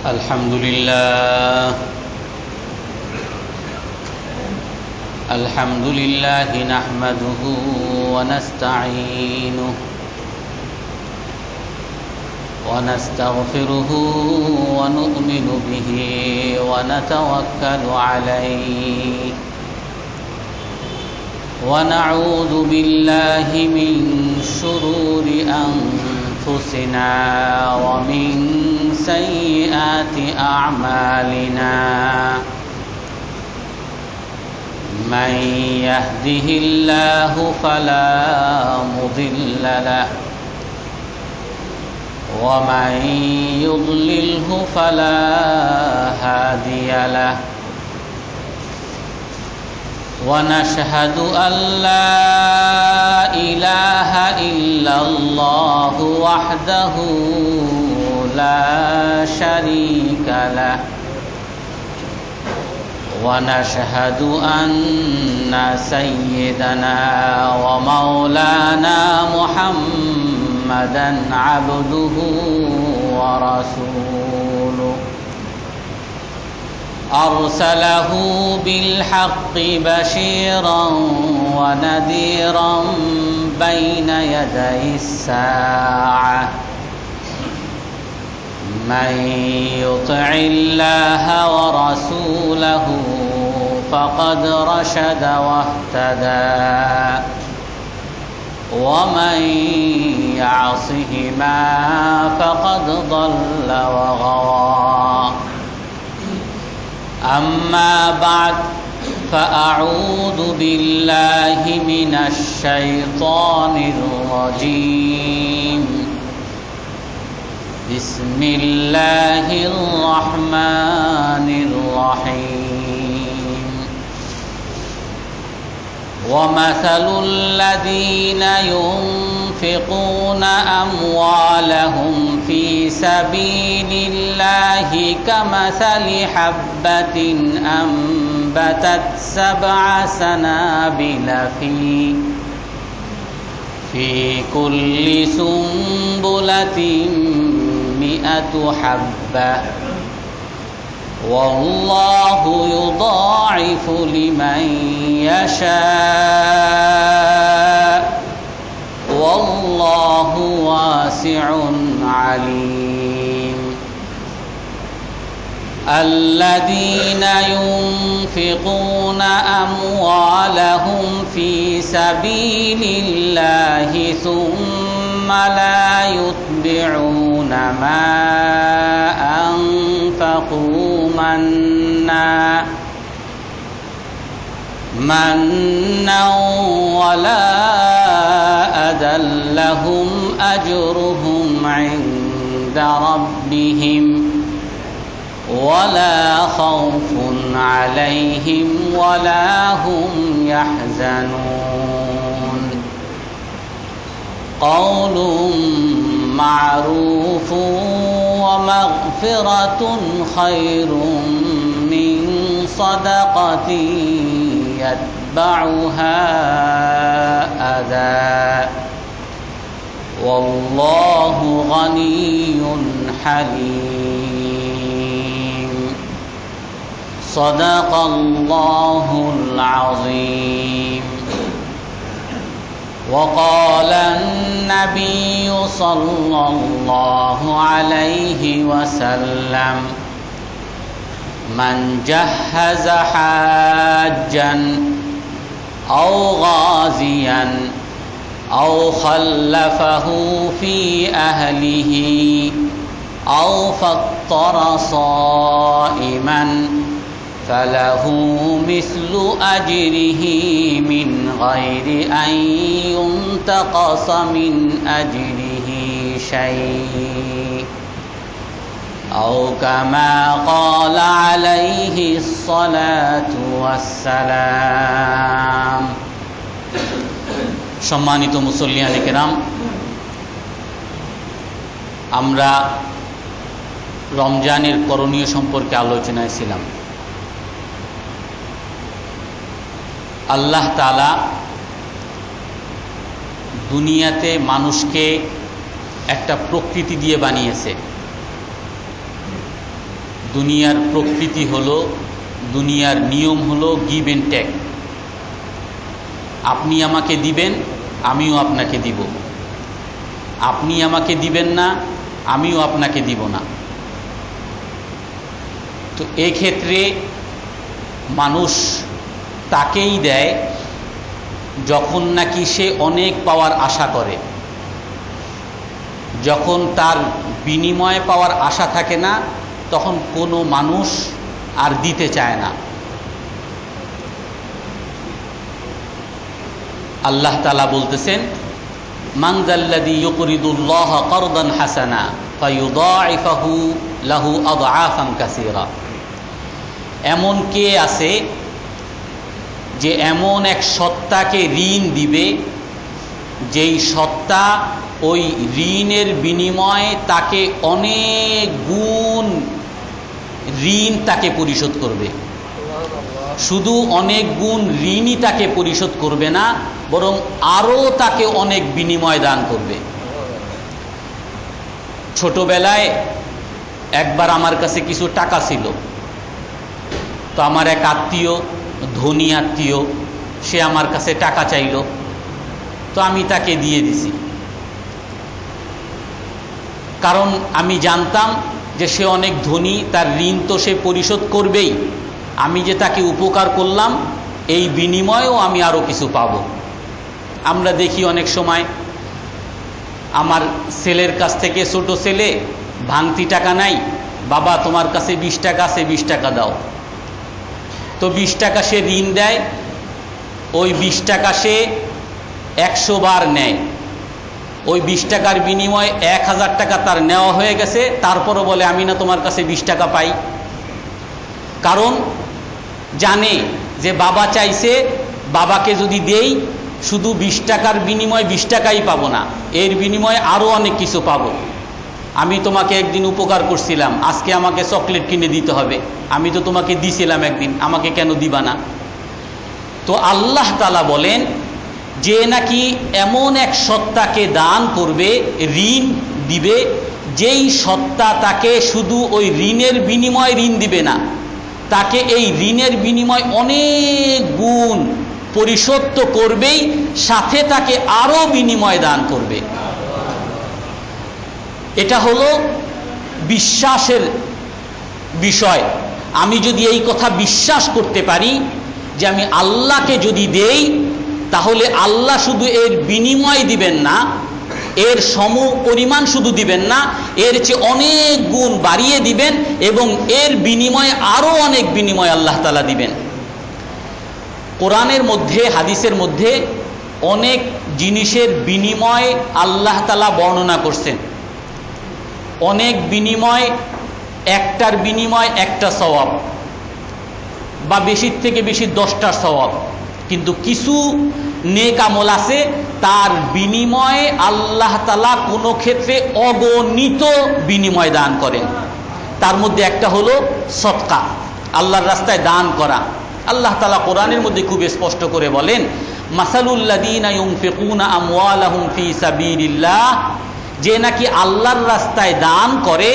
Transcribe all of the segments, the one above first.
الحمد لله نحمده ونستعينه ونستغفره ونؤمن به ونتوكل عليه ونعوذ بالله من شرور أنفسنا ومن سيئات أعمالنا من يهده الله فلا مضل له ومن يضلله فلا هادي له ونشهد أن لا إله إلا الله وحده لا شريك له ونشهد أن سيدنا ومولانا محمدًا عبده ورسوله أرسله بالحق بشيرا ونذيرا بين يدي الساعة من يطع الله ورسوله فقد رشد واهتدى ومن يعصهما فقد ضل وغوى أما بعد فأعوذ بالله من الشيطان الرجيم بسم الله الرحمن الرحيم ومثل الذين ينفقون أموالهم في سبيل الله كمثل حبة أنبتت 7 سنابل في كل سنبلة 100 حبة والله يضاعف لمن يشاء والله واسع عليم الذين ينفقون أموالهم في سبيل الله ثم لا يتبعون ما أنفقوا منا ولا أذى لهم أجرهم عند ربهم ولا خوف عليهم ولا هم يحزنون قول معروف ومغفرة خير من صدقة يتبعها أذى والله غني حليم صدق الله العظيم وقال النبي صلى الله عليه وسلم من جهز حاجا أو غازيا أو خلفه في أهله أو فطر صائما فله مثل أجره من غير أن ينتقص من أجره شيء أو كما قال عليه الصلاة والسلام সম্মানিত মুসল্লিয়ানে কেরাম, আমরা রমজানের করণীয় সম্পর্কে আলোচনায় ছিলাম। আল্লাহ তাআলা দুনিয়াতে মানুষকে একটা প্রকৃতি দিয়ে বানিয়েছে। দুনিয়ার প্রকৃতি হলো, দুনিয়ার নিয়ম হলো গিভ এন্ড টেক। আপনি আমাকে দিবেন, আমিও আপনাকে দিব। আপনি আমাকে দিবেন না, আমিও আপনাকে দিব না। তো এক্ষেত্রে মানুষ তাকেই দেয় যখন নাকি সে অনেক পাওয়ার আশা করে। যখন তার বিনিময়ে পাওয়ার আশা থাকে না, তখন কোনো মানুষ আর দিতে চায় না। আল্লাহ তাআলা বলতেছেন, মান যাল্লাযী ইউকরিদুল্লাহা কারদান হাসানা ফায়ুদাঈফাহু লাহু আদআফান কাসীরা। এমন কে আছে যে এমন এক সত্তাকে ঋণ দিবে, যেই সত্তা ওই ঋণের বিনিময়ে তাকে অনেক গুণ ঋণ তাকে পরিশোধ করবে। শুধু অনেক গুণ ঋণই তাকে পরিশোধ করবে না, বরং আরও তাকে অনেক বিনিময় দান করবে। ছোটবেলায় একবার আমার কাছে কিছু টাকা ছিল, তো আমার এক আত্মীয়, ধনী আত্মীয়, সে আমার কাছে টাকা চাইল, তো আমি তাকে দিয়ে দিছি। কারণ আমি জানতাম যে সে অনেক ধনী, তার ঋণ তো সে পরিশোধ করবেই। আমি যে তাকে উপকার করলাম, এই বিনিময়েও আমি আরও কিছু পাব। আমরা দেখি অনেক সময় আমার ছেলের কাছ থেকে, ছোট ছেলে ভাঙতি টাকা নাই, বাবা তোমার কাছে 20 টাকা আছে, 20 টাকা দাও। তো 20 টাকা সে ঋণ দেয়, ওই 20 টাকা সে 100 বার নেয়। ওই 20 টাকার বিনিময়ে 1000 টাকা তার নেওয়া হয়ে গেছে, তারপরও বলে আমি না তোমার কাছে 20 টাকা পাই। কারণ জানে যে বাবা চাইছে, বাবাকে যদি দেই শুধু 20 টাকার বিনিময়ে 20 টাকাই পাবো না, এর বিনিময়ে আরও অনেক কিছু পাবো। আমি তোমাকে একদিন উপকার করছিলাম, আজকে আমাকে চকলেট কিনে দিতে হবে। আমি তো তোমাকে দিছিলাম একদিন, আমাকে কেন দিবা না? তো আল্লাহ তাআলা বলেন যে নাকি এমন এক সত্তাকে দান করবে, ঋণ দিবে, যেই সত্তা তাকে শুধু ওই ঋণের বিনিময়ে ঋণ দিবে না, তাকে এই ঋণের বিনিময় অনেক গুণ পরিশোধ তো করবেই, সাথে তাকে আরও বিনিময় দান করবে। এটা হলো বিশ্বাসের বিষয়। আমি যদি এই কথা বিশ্বাস করতে পারি যে আমি আল্লাহকে যদি দেই, তাহলে আল্লাহ শুধু এর বিনিময় দিবেন না, এর সম পরিমাণ শুধু দিবেন না, এর চেয়ে অনেক গুণ বাড়িয়ে দিবেন, এবং এর বিনিময়ে আরও অনেক বিনিময় আল্লাহ তাআলা দিবেন। কোরআনের মধ্যে, হাদিসের মধ্যে অনেক জিনিসের বিনিময় আল্লাহ তাআলা বর্ণনা করছেন। অনেক বিনিময়, একটার বিনিময় একটা সওয়াব, বা বেশির থেকে বেশি 10টা সওয়াব। কিন্তু কিছু নেক আমল আছে, তার বিনিময়ে আল্লাহ তাআলা কোনো ক্ষেত্রে অগণিত বিনিময় দান করেন। তার মধ্যে একটা হলো সদকা, আল্লাহর রাস্তায় দান করা। আল্লাহ তাআলা কোরআনের মধ্যে খুব স্পষ্ট করে বলেন, মাসালুল্লাযীনা ইউনফিকুনা আমওয়ালাহুম ফী সাবিলিল্লাহ, যে নাকি আল্লাহর রাস্তায় দান করে,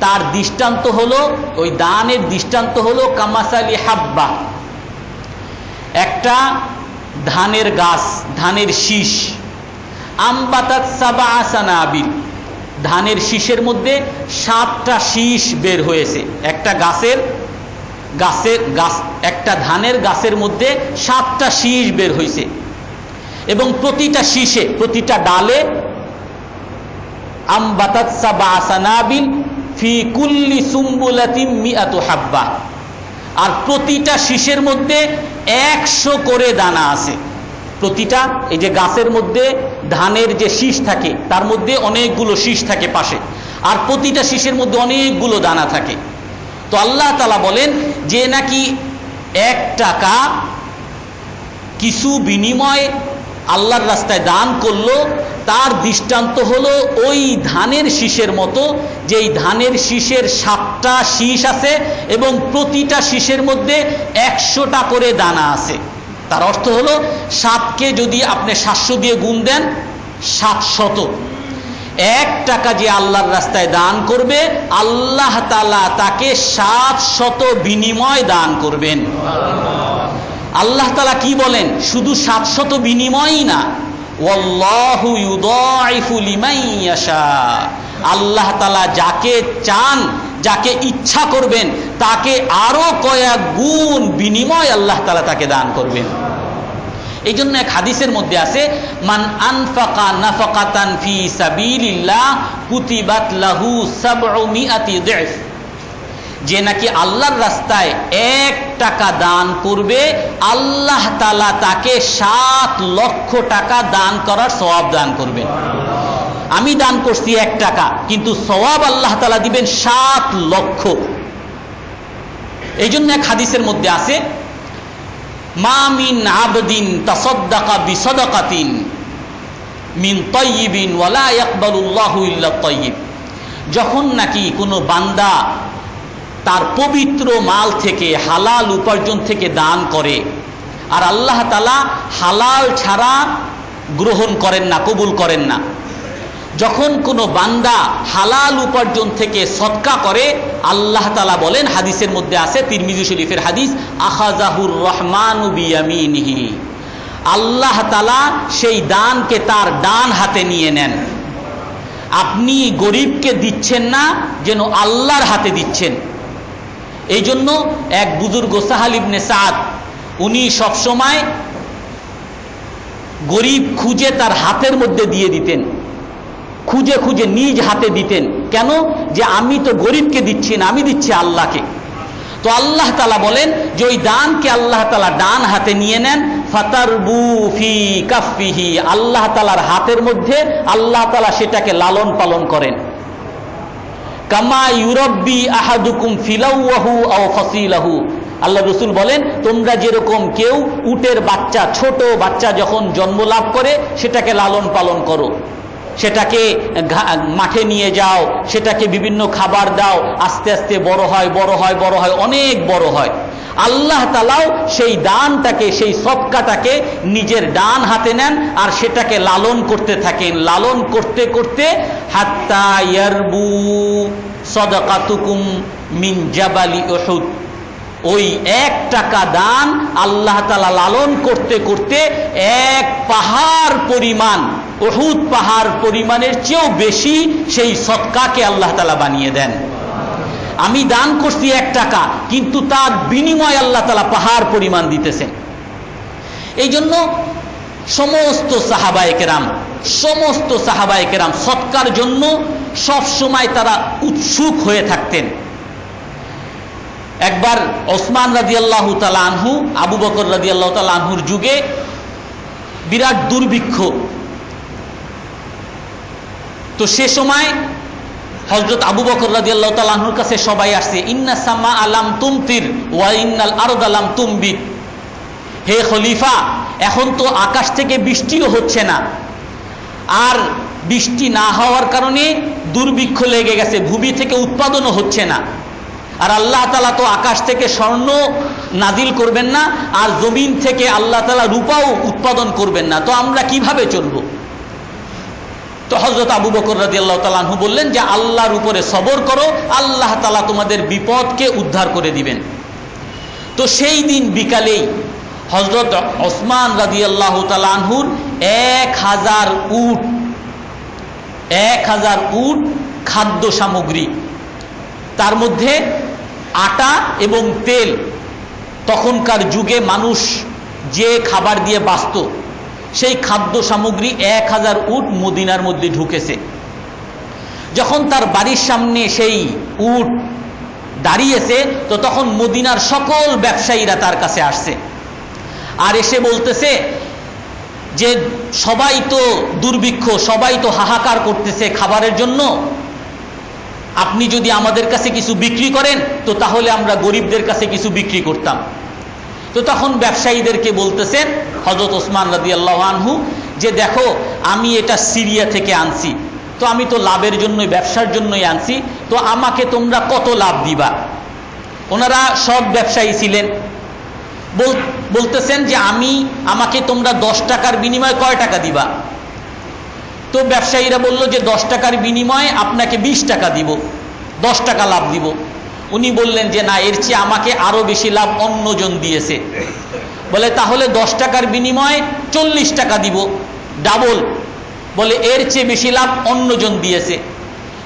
তার দৃষ্টান্ত হলো, ওই দানের দৃষ্টান্ত হলো কামাসালি হাব্বা, একটা ধানের গাছ, ধানের শীষ, আমবাতাত সাবআ সানাবিল, ধানের শীষের মধ্যে 7টা শীষ বের হয়েছে। একটা একটা ধানের গাছের মধ্যে 7টা শীষ বের হয়েছে, এবং প্রতিটা শীষে, প্রতিটা ডালে আমবাতাত সাবআ সানাবিল ফি কুল্লি সুম্বুলাতিন মিআতু হাব্বা, আর প্রতিটা শীষের মধ্যে 100 করে দানা আছে। প্রতিটা, এই যে গাছের মধ্যে ধানের যে শীষ থাকে, তার মধ্যে অনেকগুলো শীষ থাকে পাশে, আর প্রতিটা শীষের মধ্যে অনেকগুলো দানা থাকে। তো আল্লাহ তাআলা বলেন যে নাকি 1 টাকা কিছু বিনিময় আল্লাহর রাস্তায় দান করলো, তার দৃষ্টান্ত হলো ওই ধানের শীষের মতো, যেই ধানের শীষের 7টা শীষ আছে, এবং প্রতিটা শীষের মধ্যে 100টা করে দানা আছে। তার অর্থ হলো 7কে যদি আপনি 700 দিয়ে গুণ দেন, 700। 1 টাকা যে আল্লাহর রাস্তায় দান করবে, আল্লাহ তাআলা তাকে 700 বিনিময় দান করবেন। আল্লাহ তাআলা কি বলেন? শুধু 700 বিনিময়ই না, ওয়াল্লাহু ইউদাইফু লিমান ইয়াশা। আল্লাহ তাআলা যাকে চান, যাকে ইচ্ছা করবেন, তাকে আরো কয়েক গুণ বিনিময় আল্লাহ তাআলা তাকে দান করবেন। এই জন্য এক হাদিসের মধ্যে আছে, মান আনফাকা নাফাকাতান ফি সাবিলিল্লাহ কুতিবাত লাহু 700 দিফ। যে নাকি আল্লাহর রাস্তায় 1 টাকা দান করবে, আল্লাহ তাআলা তাকে 7 লক্ষ টাকা দান করার সওয়াব দান করবেন। আমি দান করছি 1 টাকা, কিন্তু সওয়াব আল্লাহ তাআলা দিবেন 7 লক্ষ। এই জন্য এক হাদিসের মধ্যে আছে, মা মিন আবদিন তাসাদ্দাকা বিসাদাকাতিন মিন তাইয়িবিন ওয়ালা ইয়াকবালুল্লাহু ইল্লা তাইয়িব। যখন নাকি কোনো বান্দা তার পবিত্র মাল থেকে, হালাল উপার্জন থেকে দান করে, আর আল্লাহ তাআলা হালাল ছাড়া গ্রহণ করেন না, কবুল করেন না। যখন কোনো বান্দা হালাল উপার্জন থেকে সদকা করে, আল্লাহ তাআলা বলেন, হাদিসের মধ্যে আছে, তিরমিজি শরীফের হাদিস, আখাযাহুর রহমানু বিয়ামিনিহি। আল্লাহ তাআলা সেই দানকে তার ডান হাতে নিয়ে নেন। আপনি গরিবকে দিচ্ছেন না, যেন আল্লাহর হাতে দিচ্ছেন। এই জন্য এক বুজুর্গ সাহাল ইবনে সাদ, উনি সবসময় গরিব খুঁজে তার হাতের মধ্যে দিয়ে দিতেন, খুঁজে খুঁজে নিজ হাতে দিতেন। কেন? যে আমি তো গরিবকে দিচ্ছি না, আমি দিচ্ছি আল্লাহকে। তো আল্লাহ তাআলা বলেন যে ওই দানকে আল্লাহ তাআলা ডান হাতে নিয়ে নেন, ফাতারবু ফি কাফিহি। আল্লাহ তাআলার হাতের মধ্যে আল্লাহ তাআলা সেটাকে লালন পালন করেন। কামা ইউরাব্বি আহাদুকুম ফিলাওয়াহু আও ফাসিলাহু। আল্লাহ রাসূল বলেন, তোমরা যেরকম কেউ উটের বাচ্চা, ছোট বাচ্চা যখন জন্ম লাভ করে, সেটাকে লালন পালন করো, সেটাকে মাঠে নিয়ে যাও, সেটাকে বিভিন্ন খাবার দাও, আস্তে আস্তে বড় হয়, বড় হয়, বড় হয়, অনেক বড় হয়। আল্লাহ তাআলাও সেই দানটাকে, সেই সদকাটাকে নিজের ডান হাতে নেন, আর সেটাকে লালন করতে থাকেন, লালন করতে করতে হাত্তা ইয়ারবু সাদাকাতুকুম মিন জাবালি উহুদ। ওই 1 টাকা দান আল্লাহ তাআলা লালন করতে করতে 1 পাহাড় পরিমাণ, উহুদ পাহাড় পরিমাণের চেয়েও বেশি সেই সদকাকে আল্লাহ তাআলা বানিয়ে দেন। আমি দান করছি 1 টাকা, কিন্তু তার বিনিময় আল্লাহ তাআলা পাহাড় পরিমাণ দিতেছেন। এই জন্য সমস্ত সাহাবায়ে কেরাম সদকার জন্য সব সময় তারা উৎসুক হয়ে থাকতেন। একবার ওসমান রাদিয়াল্লাহু তাআলা আনহু, আবু বকর রাদিয়াল্লাহু তাআলা আনহুর যুগে বিরাট দুর্ভিক্ষ। তো সে সময় হযরত আবু বকর রাদিয়াল্লাহু তাআলা আনহুর কাছে সবাই আসছে, ইন্না সামা আলাম তুমতির ওয়া ইন্নাল আরদা লাম তুমবিত। হে খলিফা, এখন তো আকাশ থেকে বৃষ্টিও হচ্ছে না, আর বৃষ্টি না হওয়ার কারণে দুর্ভিক্ষ লেগে গেছে, ভূমি থেকে উৎপাদনও হচ্ছে না। আর আল্লাহ তাআলা তো আকাশ থেকে স্বর্ণ নাজিল করবেন না, আর জমিন থেকে আল্লাহ তাআলা রূপাও উৎপাদন করবেন না, তো আমরা কিভাবে চলবো? তো হযরত আবু বকর রাদিয়াল্লাহু তাআলা আনহু বললেন যে আল্লাহর উপরে সবর করো, আল্লাহ তাআলা তোমাদের বিপদকে উদ্ধার করে দিবেন। তো সেই দিন বিকালেই হযরত ওসমান রাদিয়াল্লাহু তাআলা আনহুর 1000 উট খাদ্য সামগ্রী, তার মধ্যে আটা এবং তেল। তখনকার যুগে মানুষ যে খাবার দিয়ে বাঁচত, সেই খাদ্য সামগ্রী 1000 উট মদিনার মধ্যে ঢুকেছে। যখন তার বাড়ির সামনে সেই উট দাঁড়িয়েছে, তো তখন মদিনার সকল ব্যবসায়ীরা তার কাছে আসছে, আর এসে বলতেছে যে সবাই তো দুর্ভিক্ষ, সবাই তো হাহাকার করতেছে খাবারের জন্য, আপনি যদি আমাদের কাছে কিছু বিক্রি করেন তো তাহলে আমরা গরিবদের কাছে কিছু বিক্রি করতাম। তো তখন ব্যবসায়ীদেরকে বলতেছেন হযরত ওসমান রাদিয়াল্লাহু আনহু যে দেখো, আমি এটা সিরিয়া থেকে আনছি, তো আমি তো লাভের জন্যই, ব্যবসার জন্যই আনছি, তো আমাকে তোমরা কত লাভ দিবা? ওনারা সব ব্যবসায়ী ছিলেন। বলতেছেন যে আমাকে তোমরা 10 টাকার বিনিময়ে কয় টাকা দিবা? তো ব্যবসায়ীরা বলল যে 10 টাকার বিনিময়ে আপনাকে 20 টাকা দিব, 10 টাকা লাভ দিব। উনি বললেন যে না, এর চেয়ে আমাকে আরো বেশি লাভ অন্যজন দিয়েছে। বলে তাহলে 10 টাকার বিনিময়ে 40 টাকা দিব, ডাবল। বলে এর চেয়ে বেশি লাভ অন্যজন দিয়েছে।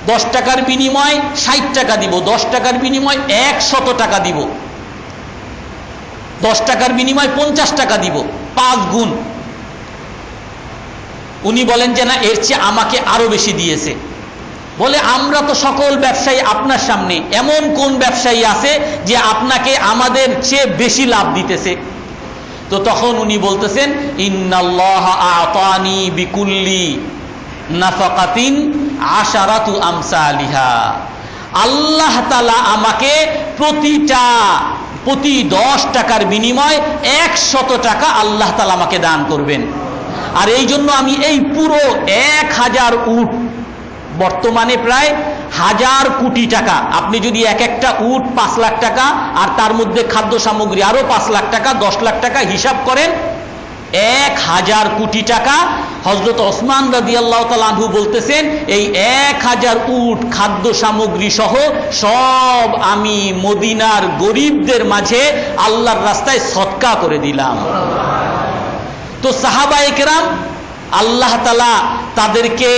10 টাকার বিনিময়ে 60 টাকা দিব, 10 টাকার বিনিময়ে 100 টাকা দিব, 10 টাকার বিনিময়ে 50 টাকা দিব, 5 গুণ। উনি বলেন যে না, এর চেয়ে আমাকে আরো বেশি দিয়েছে। বলে আমরা তো সকল ব্যবসায়ী আপনার সামনে, এমন কোন ব্যবসায়ী আছে যে আপনাকে আমাদের চেয়ে বেশি লাভ দিতেছে? তো তখন উনি বলতেছেন, ইন্নাল্লাহা আতানি বিকুল্লি নাফাকাতিন আশারাতু আমসালিহা, আল্লাহ তাআলা আমাকে প্রতি 10 টাকার বিনিময়ে 100 টাকা আল্লাহ তাআলা আমাকে দান করবেন। আর এই জন্য আমি এই পুরো 1000 উট, বর্তমানে প্রায় 1000 কোটি টাকা, আপনি যদি এক একটা উট 5 লাখ টাকা আর তার মধ্যে খাদ্য সামগ্রী আরো 5 লাখ টাকা, 10 লাখ টাকা হিসাব করেন, 1000 কোটি টাকা। হযরত ওসমান রাদিয়াল্লাহু তাআলা আনহু বলতেছেন, এই 1000 উট খাদ্য সামগ্রী সহ সব আমি মদিনার গরিবদের মাঝে আল্লাহর রাস্তায় সদকা করে দিলাম। তো সাহাবায়ে কেরাম আল্লাহ তাআলা তাদেরকে,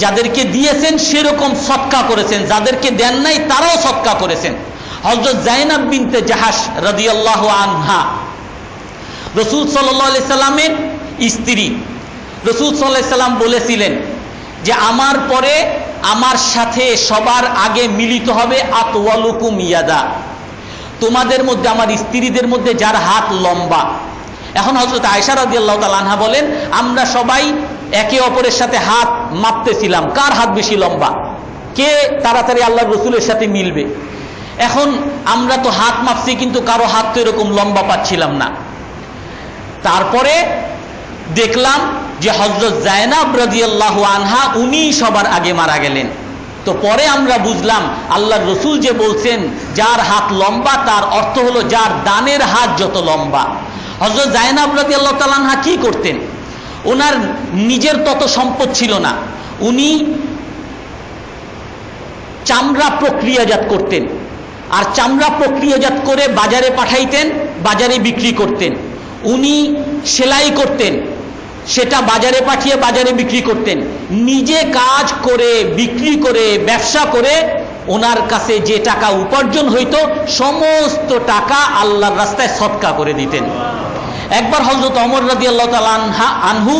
যাদেরকে দিয়েছেন সেরকম সদকা করেছেন, যাদেরকে দেন নাই তারাও সদকা করেছেন। হযরত যায়েনাব বিনতে জাহাশ রাদিয়াল্লাহু আনহা রাসূল সাল্লাল্লাহু আলাইহি সাল্লামের স্ত্রী। রাসূল সাল্লাল্লাহু আলাইহি সাল্লাম বলেছিলেন যে আমার পরে আমার সাথে সবার আগে মিলিত হবে আতওয়ালুকুম ইয়াদা, তোমাদের মধ্যে, আমার স্ত্রীদের মধ্যে যার হাত লম্বা। এখন হযরত আয়েশা রাদিয়াল্লাহু তাআলা আনহা বলেন, আমরা সবাই একে অপরের সাথে হাত মাপতেছিলাম, কার হাত বেশি লম্বা, কে তাড়াতাড়ি আল্লাহর রাসূলের সাথে মিলবে। এখন আমরা তো হাত মাপছি, কিন্তু কারো হাত তো এরকম লম্বা পাচ্ছিলাম না। তারপরে দেখলাম যে হযরত যায়েনাব রাদিয়াল্লাহু আনহা উনি সবার আগে মারা গেলেন। তো পরে আমরা বুঝলাম আল্লাহর রাসূল যে বলছেন যার হাত লম্বা, তার অর্থ হলো যার ডানের হাত যত লম্বা। হযরত যায়েনাব রাদিয়াল্লাহু তাআলা আনহা কি করতেন? ওনার নিজের তত সম্পদ ছিল না, উনি চামড়া প্রক্রিয়াজাত করতেন, আর চামড়া প্রক্রিয়াজাত করে বাজারে পাঠাইতেন, বাজারে বিক্রি করতেন। উনি সেলাই করতেন, সেটা বাজারে পাঠিয়ে বাজারে বিক্রি করতেন। নিজে কাজ করে বিক্রি করে ব্যবসা করে ওনার কাছে যে টাকা উপার্জন হইতো সমস্ত টাকা আল্লাহর রাস্তায় সদকা করে দিতেন। একবার হযরত ওমর রাদিয়াল্লাহু তাআলা আনহু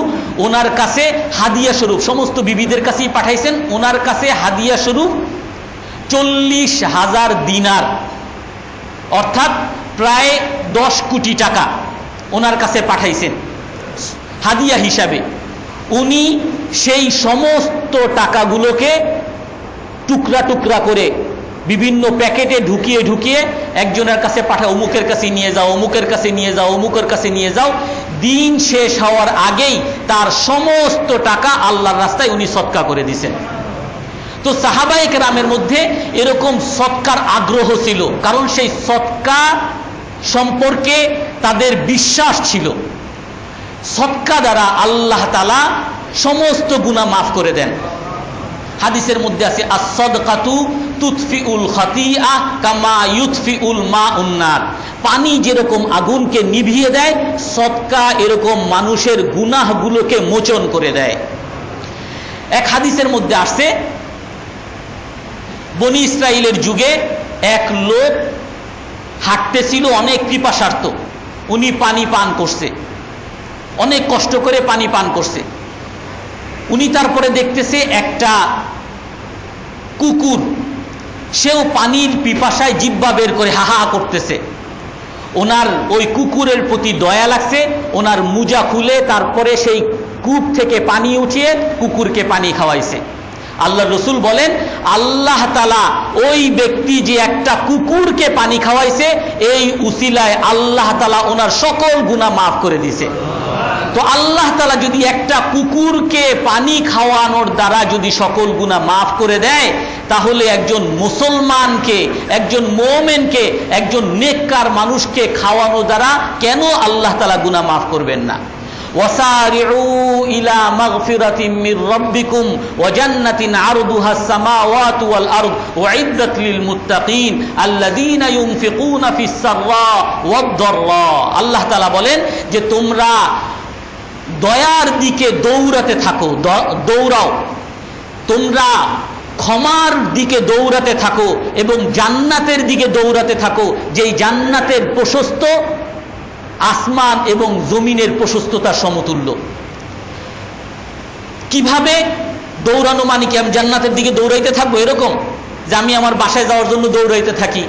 ওনার কাছে হাদিয়া স্বরূপ, সমস্ত বিবিদের কাছেই পাঠাইছেন, ওনার কাছে হাদিয়া স্বরূপ 40,000 দিনার, অর্থাৎ প্রায় 10 কোটি টাকা ওনার কাছে পাঠাইছেন হাদিয়া হিসাবে। উনি সেই সমস্ত টাকাগুলোকে টুকরা টুকরা করে বিভিন্ন প্যাকেটে ঢুকিয়ে ঢুকিয়ে একজনের কাছে পাঠায়, অমুকের কাছে নিয়ে যাও, অমুকের কাছে নিয়ে যাও, অমুকের কাছে নিয়ে যাও। দিন শেষ হওয়ার আগেই তার সমস্ত টাকা আল্লাহর রাস্তায় উনি সদকা করে দিয়েছেন। তো সাহাবায়ে কেরামের মধ্যে এরকম সদকার আগ্রহ ছিল, কারণ সেই সদকা সম্পর্কে তাদের বিশ্বাস ছিল। সদকা দ্বারা আল্লাহ তাআলা সমস্ত গুনাহ মাফ করে দেন। হাদিসের মধ্যে আছে, আস-সাদকাতু তুতফিউল খাতিআ কামা ইউতফিউল মাউন নার, পানি যেরকম আগুনকে নিভিয়ে দেয়, সদকা এরকম মানুষের গুনাহগুলোকে মোচন করে দেয়। এক হাদিসের মধ্যে আসছে, বনি ইসরাইলের যুগে এক লোক হাঁটতেছিল, অনেক পিপাসার্ত, উনি পানি পান করছে, অনেক কষ্ট করে পানি পান করছে। উনি তারপরে দেখতেছে একটা কুকুর, সেও পানির পিপাসায় জিহ্বা বের করে হাহা করতেছে। ওনার ওই কুকুরের প্রতি দয়া লাগছে, ওনার মুজা খুলে তারপরে সেই কূপ থেকে পানি উঠিয়ে কুকুরকে পানি খাওয়াইছে। আল্লাহ রসুল বলেন, আল্লাহ তাআলা ওই ব্যক্তি যে একটা কুকুরকে পানি খাওয়াইছে, এই উসিলায় আল্লাহ তাআলা ওনার সকল গুনাহ মাফ করে দিয়েছে। তো আল্লাহ তাআলা যদি একটা কুকুরকে পানি খাওয়ানোর দ্বারা যদি সকল গুনাহ মাফ করে দেয়, তাহলে একজন মুসলমানকে, একজন মুমিনকে, একজন নেককার মানুষকে খাওয়ানো দ্বারা কেন আল্লাহ তাআলা গুনাহ মাফ করবেন না? ওয়াসারিউ ইলা মাগফিরাতিম মির রাব্বিকুম ওয়া জান্নাতিন আরদুহাস সামাওয়াতু ওয়াল আরদ উইদ্দাত লিল মুত্তাকিন আল্লাযীনা ইউনফিকুনা ফিস সাররা ওয়াদ দাররা। আল্লাহ তাআলা বলেন যে তোমরা দয়ার দিকে দৌড়াতে থাকো, দৌড়াও, তোমরা ক্ষমার দিকে দৌড়াতে থাকো এবং জান্নাতের দিকে দৌড়াতে থাকো, যেই জান্নাতের প্রশস্ত আসমান এবং জমিনের প্রশস্ততার সমতুল্য। কিভাবে দৌড়ানো মানে কি আমি জান্নাতের দিকে দৌড়াইতে থাকবো এরকম যে আমি আমার বাসায় যাওয়ার জন্য দৌড়াইতে থাকি,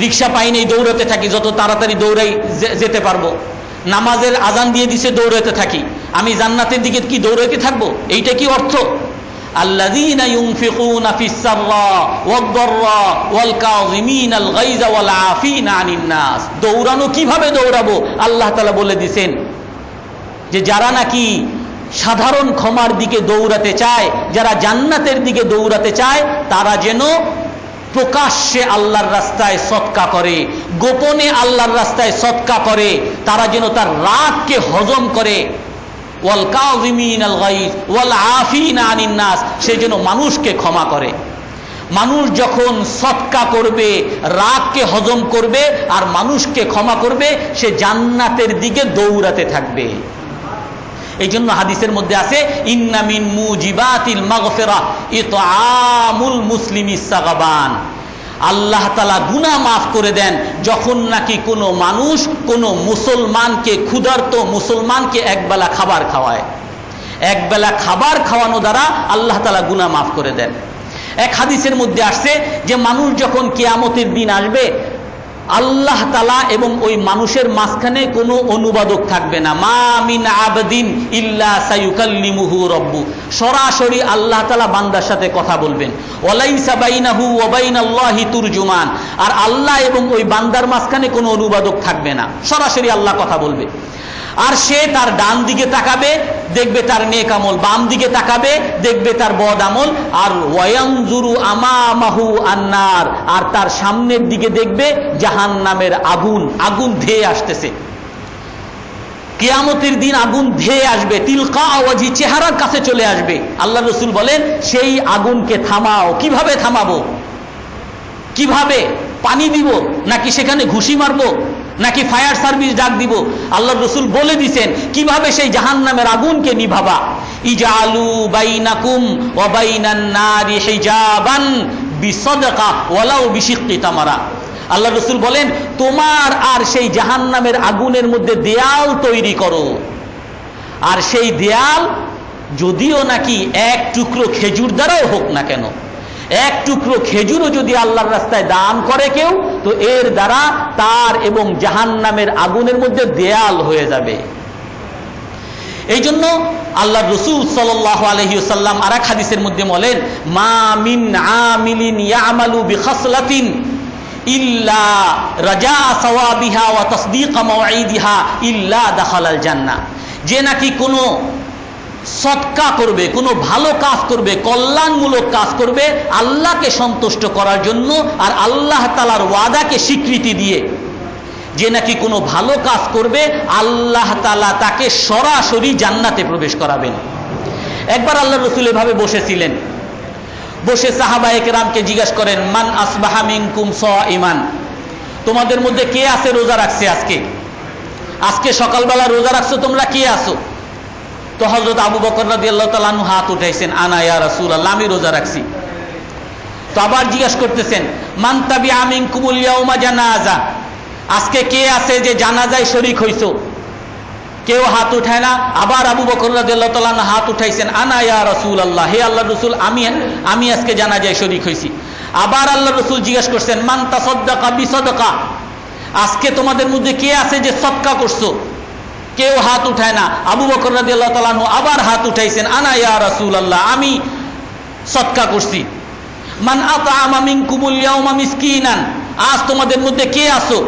রিক্সা পাই নেই দৌড়াতে থাকি, যত তাড়াতাড়ি দৌড়াই যেতে পারবো, নামাজের আজান দিয়ে দিছে দৌড়াইতে থাকি, আমি জান্নাতের দিকে কি দৌড়াইতে থাকবো? এইটা কি অর্থ? আল্লাযীনা ইউনফিকুনা ফিস সাররা ওয়াদ দাররা ওয়াল কাযিমিনাল গায়যা ওয়াল আফিনা আনিন নাস। দৌড়ানো কিভাবে দৌড়াবো আল্লাহ তাআলা বলে দিয়েছেন যে যারা নাকি সাধারণ ক্ষমার দিকে দৌড়াতে চায়, যারা জান্নাতের দিকে দৌড়াতে চায়, তারা যেন প্রকাশ্যে আল্লাহর রাস্তায় সদকা করে, গোপনে আল্লাহর রাস্তায় সদকা করে, তারা যেন তার রাগকে হজম করে। ওয়াল কাযিমিনাল গায়জ ওয়াল আফিনা আনিন নাস, সে যেন মানুষকে ক্ষমা করে। মানুষ যখন সদকা করবে, রাগকে হজম করবে আর মানুষকে ক্ষমা করবে, সে জান্নাতের দিকে দৌড়াতে থাকবে। এই জন্য হাদিসের মধ্যে আছে ইন্না মিন মুজিবাতিল মাগফিরাহ ইতআমুল মুসলিমিস সাগাবান। আল্লাহ তাআলা গুনাহ মাফ করে দেন যখন নাকি কোনো মানুষ কোনো মুসলমানকে, ক্ষুধার্ত মুসলমানকে একবেলা খাবার খাওয়ায়। একবেলা খাবার খাওয়ানো দ্বারা আল্লাহ তাআলা গুনাহ মাফ করে দেন। এক হাদিসের মধ্যে আসছে যে মানুষ যখন কিয়ামতের দিন আসবে, আল্লাহ তাআলা এবং ওই মানুষের মাঝখানে কোনো অনুবাদক থাকবে না। মা মিন আবদিন ইল্লা সায়ুকাল্লিমুহু রাব্বু, সরাসরি আল্লাহ তাআলা বান্দার সাথে কথা বলবেন। ওয়ালাইসা বাইনাহু ওয়া বাইনাল্লাহি তুরজুমান, আর আল্লাহ এবং ওই বান্দার মাঝখানে কোনো অনুবাদক থাকবে না, সরাসরি আল্লাহ কথা বলবে। আর সে তার ডান দিকে তাকাবে, দেখবে তার নেক আমল, বাম দিকে তাকাবে, দেখবে তার বদ আমল। আর ওয়ায়ানজুরু আমামাহু আন্নার, আর তার সামনের দিকে দেখবে জাহান্নামের আগুন, আগুন ধেয়ে আসতেছে। কিয়ামতের দিন আগুন ধেয়ে আসবে, তিলকা ওয়াজি, চেহারার কাছে চলে আসবে। আল্লাহ রাসূল বলেন সেই আগুনকে থামাও। কিভাবে থামাবো? কিভাবে? পানি দিব নাকি সেখানে ঘুষি মারবো নাকি ফায়ার সার্ভিস ডাক দিব? আল্লাহ রাসূল বলে দিয়েছেন কিভাবে সেই জাহান্নামের আগুনকে নিভাবা। ইজালু বাইনাকুম ওয়া বাইনান নারি হিজাবান বিসাদকা ওয়ালাউ বিশিক্কি তামারা। আল্লাহ রাসূল বলেন তোমার আর সেই জাহান্নামের আগুনের মধ্যে দেয়াল তৈরি করো, আর সেই দেয়াল যদিও নাকি এক টুকরো খেজুর দ্বারাও হোক না কেন, এক টুকরো খেজুরও যদি আল্লাহর রাস্তায় দান করে কেউ, তো এর দ্বারা তার এবং জাহান্নামের আগুনের মধ্যে দেয়াল হয়ে যাবে। এই জন্য আল্লাহ রাসূল সাল্লাল্লাহু আলাইহি ওয়াসাল্লাম আরেক হাদিসের মধ্যে বলেন মা মিন আমিলিন ইয়ামালু বিখাসলাতিন ইল্লা রাজা সাওয়াবিহা ওয়া তাসদীকা মাওঈদিহা ইল্লা দাখালাল জান্নাহ। যে নাকি কোনো সদকা করবে, কোনো ভালো কাজ করবে, কল্যাণমূলক কাজ করবে আল্লাহকে সন্তুষ্ট করার জন্য, আর আল্লাহ তাআলার ওয়াদাকে স্বীকৃতি দিয়ে, যে নাকি কোনো ভালো কাজ করবে আল্লাহ তাআলা তাকে সরাসরি জান্নাতে প্রবেশ করাবেন। একবার আল্লাহ রাসূল এভাবে বসেছিলেন, বসে সাহাবায়ে কেরামকে জিজ্ঞাসা করেন মান আসবাহা মিনকুম সাইমান, তোমাদের মধ্যে কে আছে রোজা রাখছে আজকে? আজকে সকালবেলা রোজা রাখছো তোমরা, কে আছো? তো হযরত আবু বকর রাদিয়াল্লাহু তাআলা আনহু হাত উঠাইছেন, আনা ইয়া রাসূলুল্লাহ, আমি রোজা রাখছি। তো আবার জিজ্ঞাসা করতেছেন মান তাবিআ মিনকুমুল ইয়াউমা জানাজা, আজকে কে আছে যে জানাজায় শরীক হইছো? কেউ হাত উঠায় না। আবার আবু বকর রাদিয়াল্লাহু তাআলা আনহু হাত উঠাইছেন, আনা ইয়া রাসূলুল্লাহ, হে আল্লাহর রাসূল, আমি আজকে জানাজায় শরীক হইছি। আবার আল্লাহর রাসূল জিজ্ঞাসা করছেন মান তাসাদদাকা বিসাদকা, আজকে তোমাদের মধ্যে কে আছে যে সদকা করছো? কেউ হাত উঠায় না। আবু বকর রাদিয়াল্লাহু তাআলা আনহু আবার হাত উঠাইছেন, আনা ইয়া রাসূলুল্লাহ, আমি সদকা করছি। মান আতআমা মিনকুমুল ইয়াউমা মিসকিনান, আজ তোমাদের মধ্যে কে আছো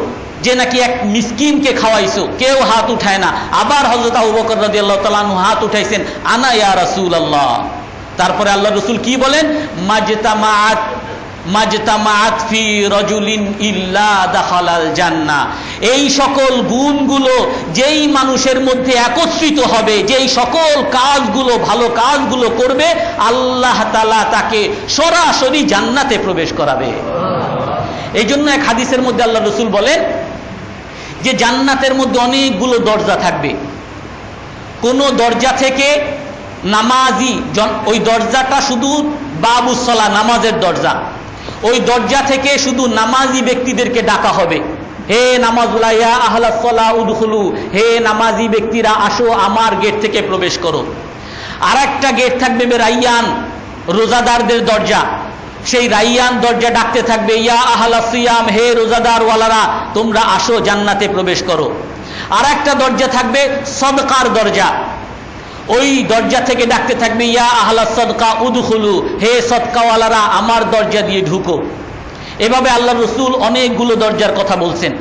যে নাকি এক মিসকিনকে খাওয়াইছো? কেউ হাত উঠায় না। আবার হযরত আবু বকর রাদিয়াল্লাহু তাআলা আনহু হাত উঠাইছেন, আনা ইয়া রাসূলুল্লাহ। তারপরে আল্লাহ রাসূল কি বলেন? মাজতামাআত ফি রাজুলিন ইল্লা দাখালাল জান্নাহ। এই সকল গুণগুলো যেই মানুষের মধ্যে একত্রিত হবে, যেই সকল কাজগুলো ভালো কাজগুলো করবে, আল্লাহ তাআলা তাকে সরাসরি জান্নাতে প্রবেশ করাবে। এই জন্য এক হাদিসের মধ্যে আল্লাহ রাসূল বলেন যে জান্নাতের মধ্যে অনেকগুলো দরজা থাকবে। কোন দরজা থেকে নামাজি, ওই দরজাটা শুধু বাবুস সালাহ, নামাজের দরজা, ওই দরজা থেকে শুধু নামাজি ব্যক্তিদেরকে ডাকা হবে, হে নামাজওয়ালা ইয়া আহলাস সালাহ উদখুলু, হে নামাজি ব্যক্তিরা আসো আমার গেট থেকে প্রবেশ করো। আর একটা গেট থাকবে রাইয়ান, রোজাদারদের দরজা, সেই রাইয়ান দরজা ডাকতে থাকবে ইয়া আহলাস সিয়াম, হে রোজাদারওয়ালারা তোমরা আসো জান্নাতে প্রবেশ করো। আর একটা দরজা থাকবে সদকার দরজা, ওই দরজা থেকে ডাকতে থাকবে ইয়া আহলাস সাদকা উদখুলু, হে সদকাওয়ালারা আমার দরজা দিয়ে ঢুকো। এভাবে আল্লাহ রাসূল অনেকগুলো দরজার কথা বলছেন।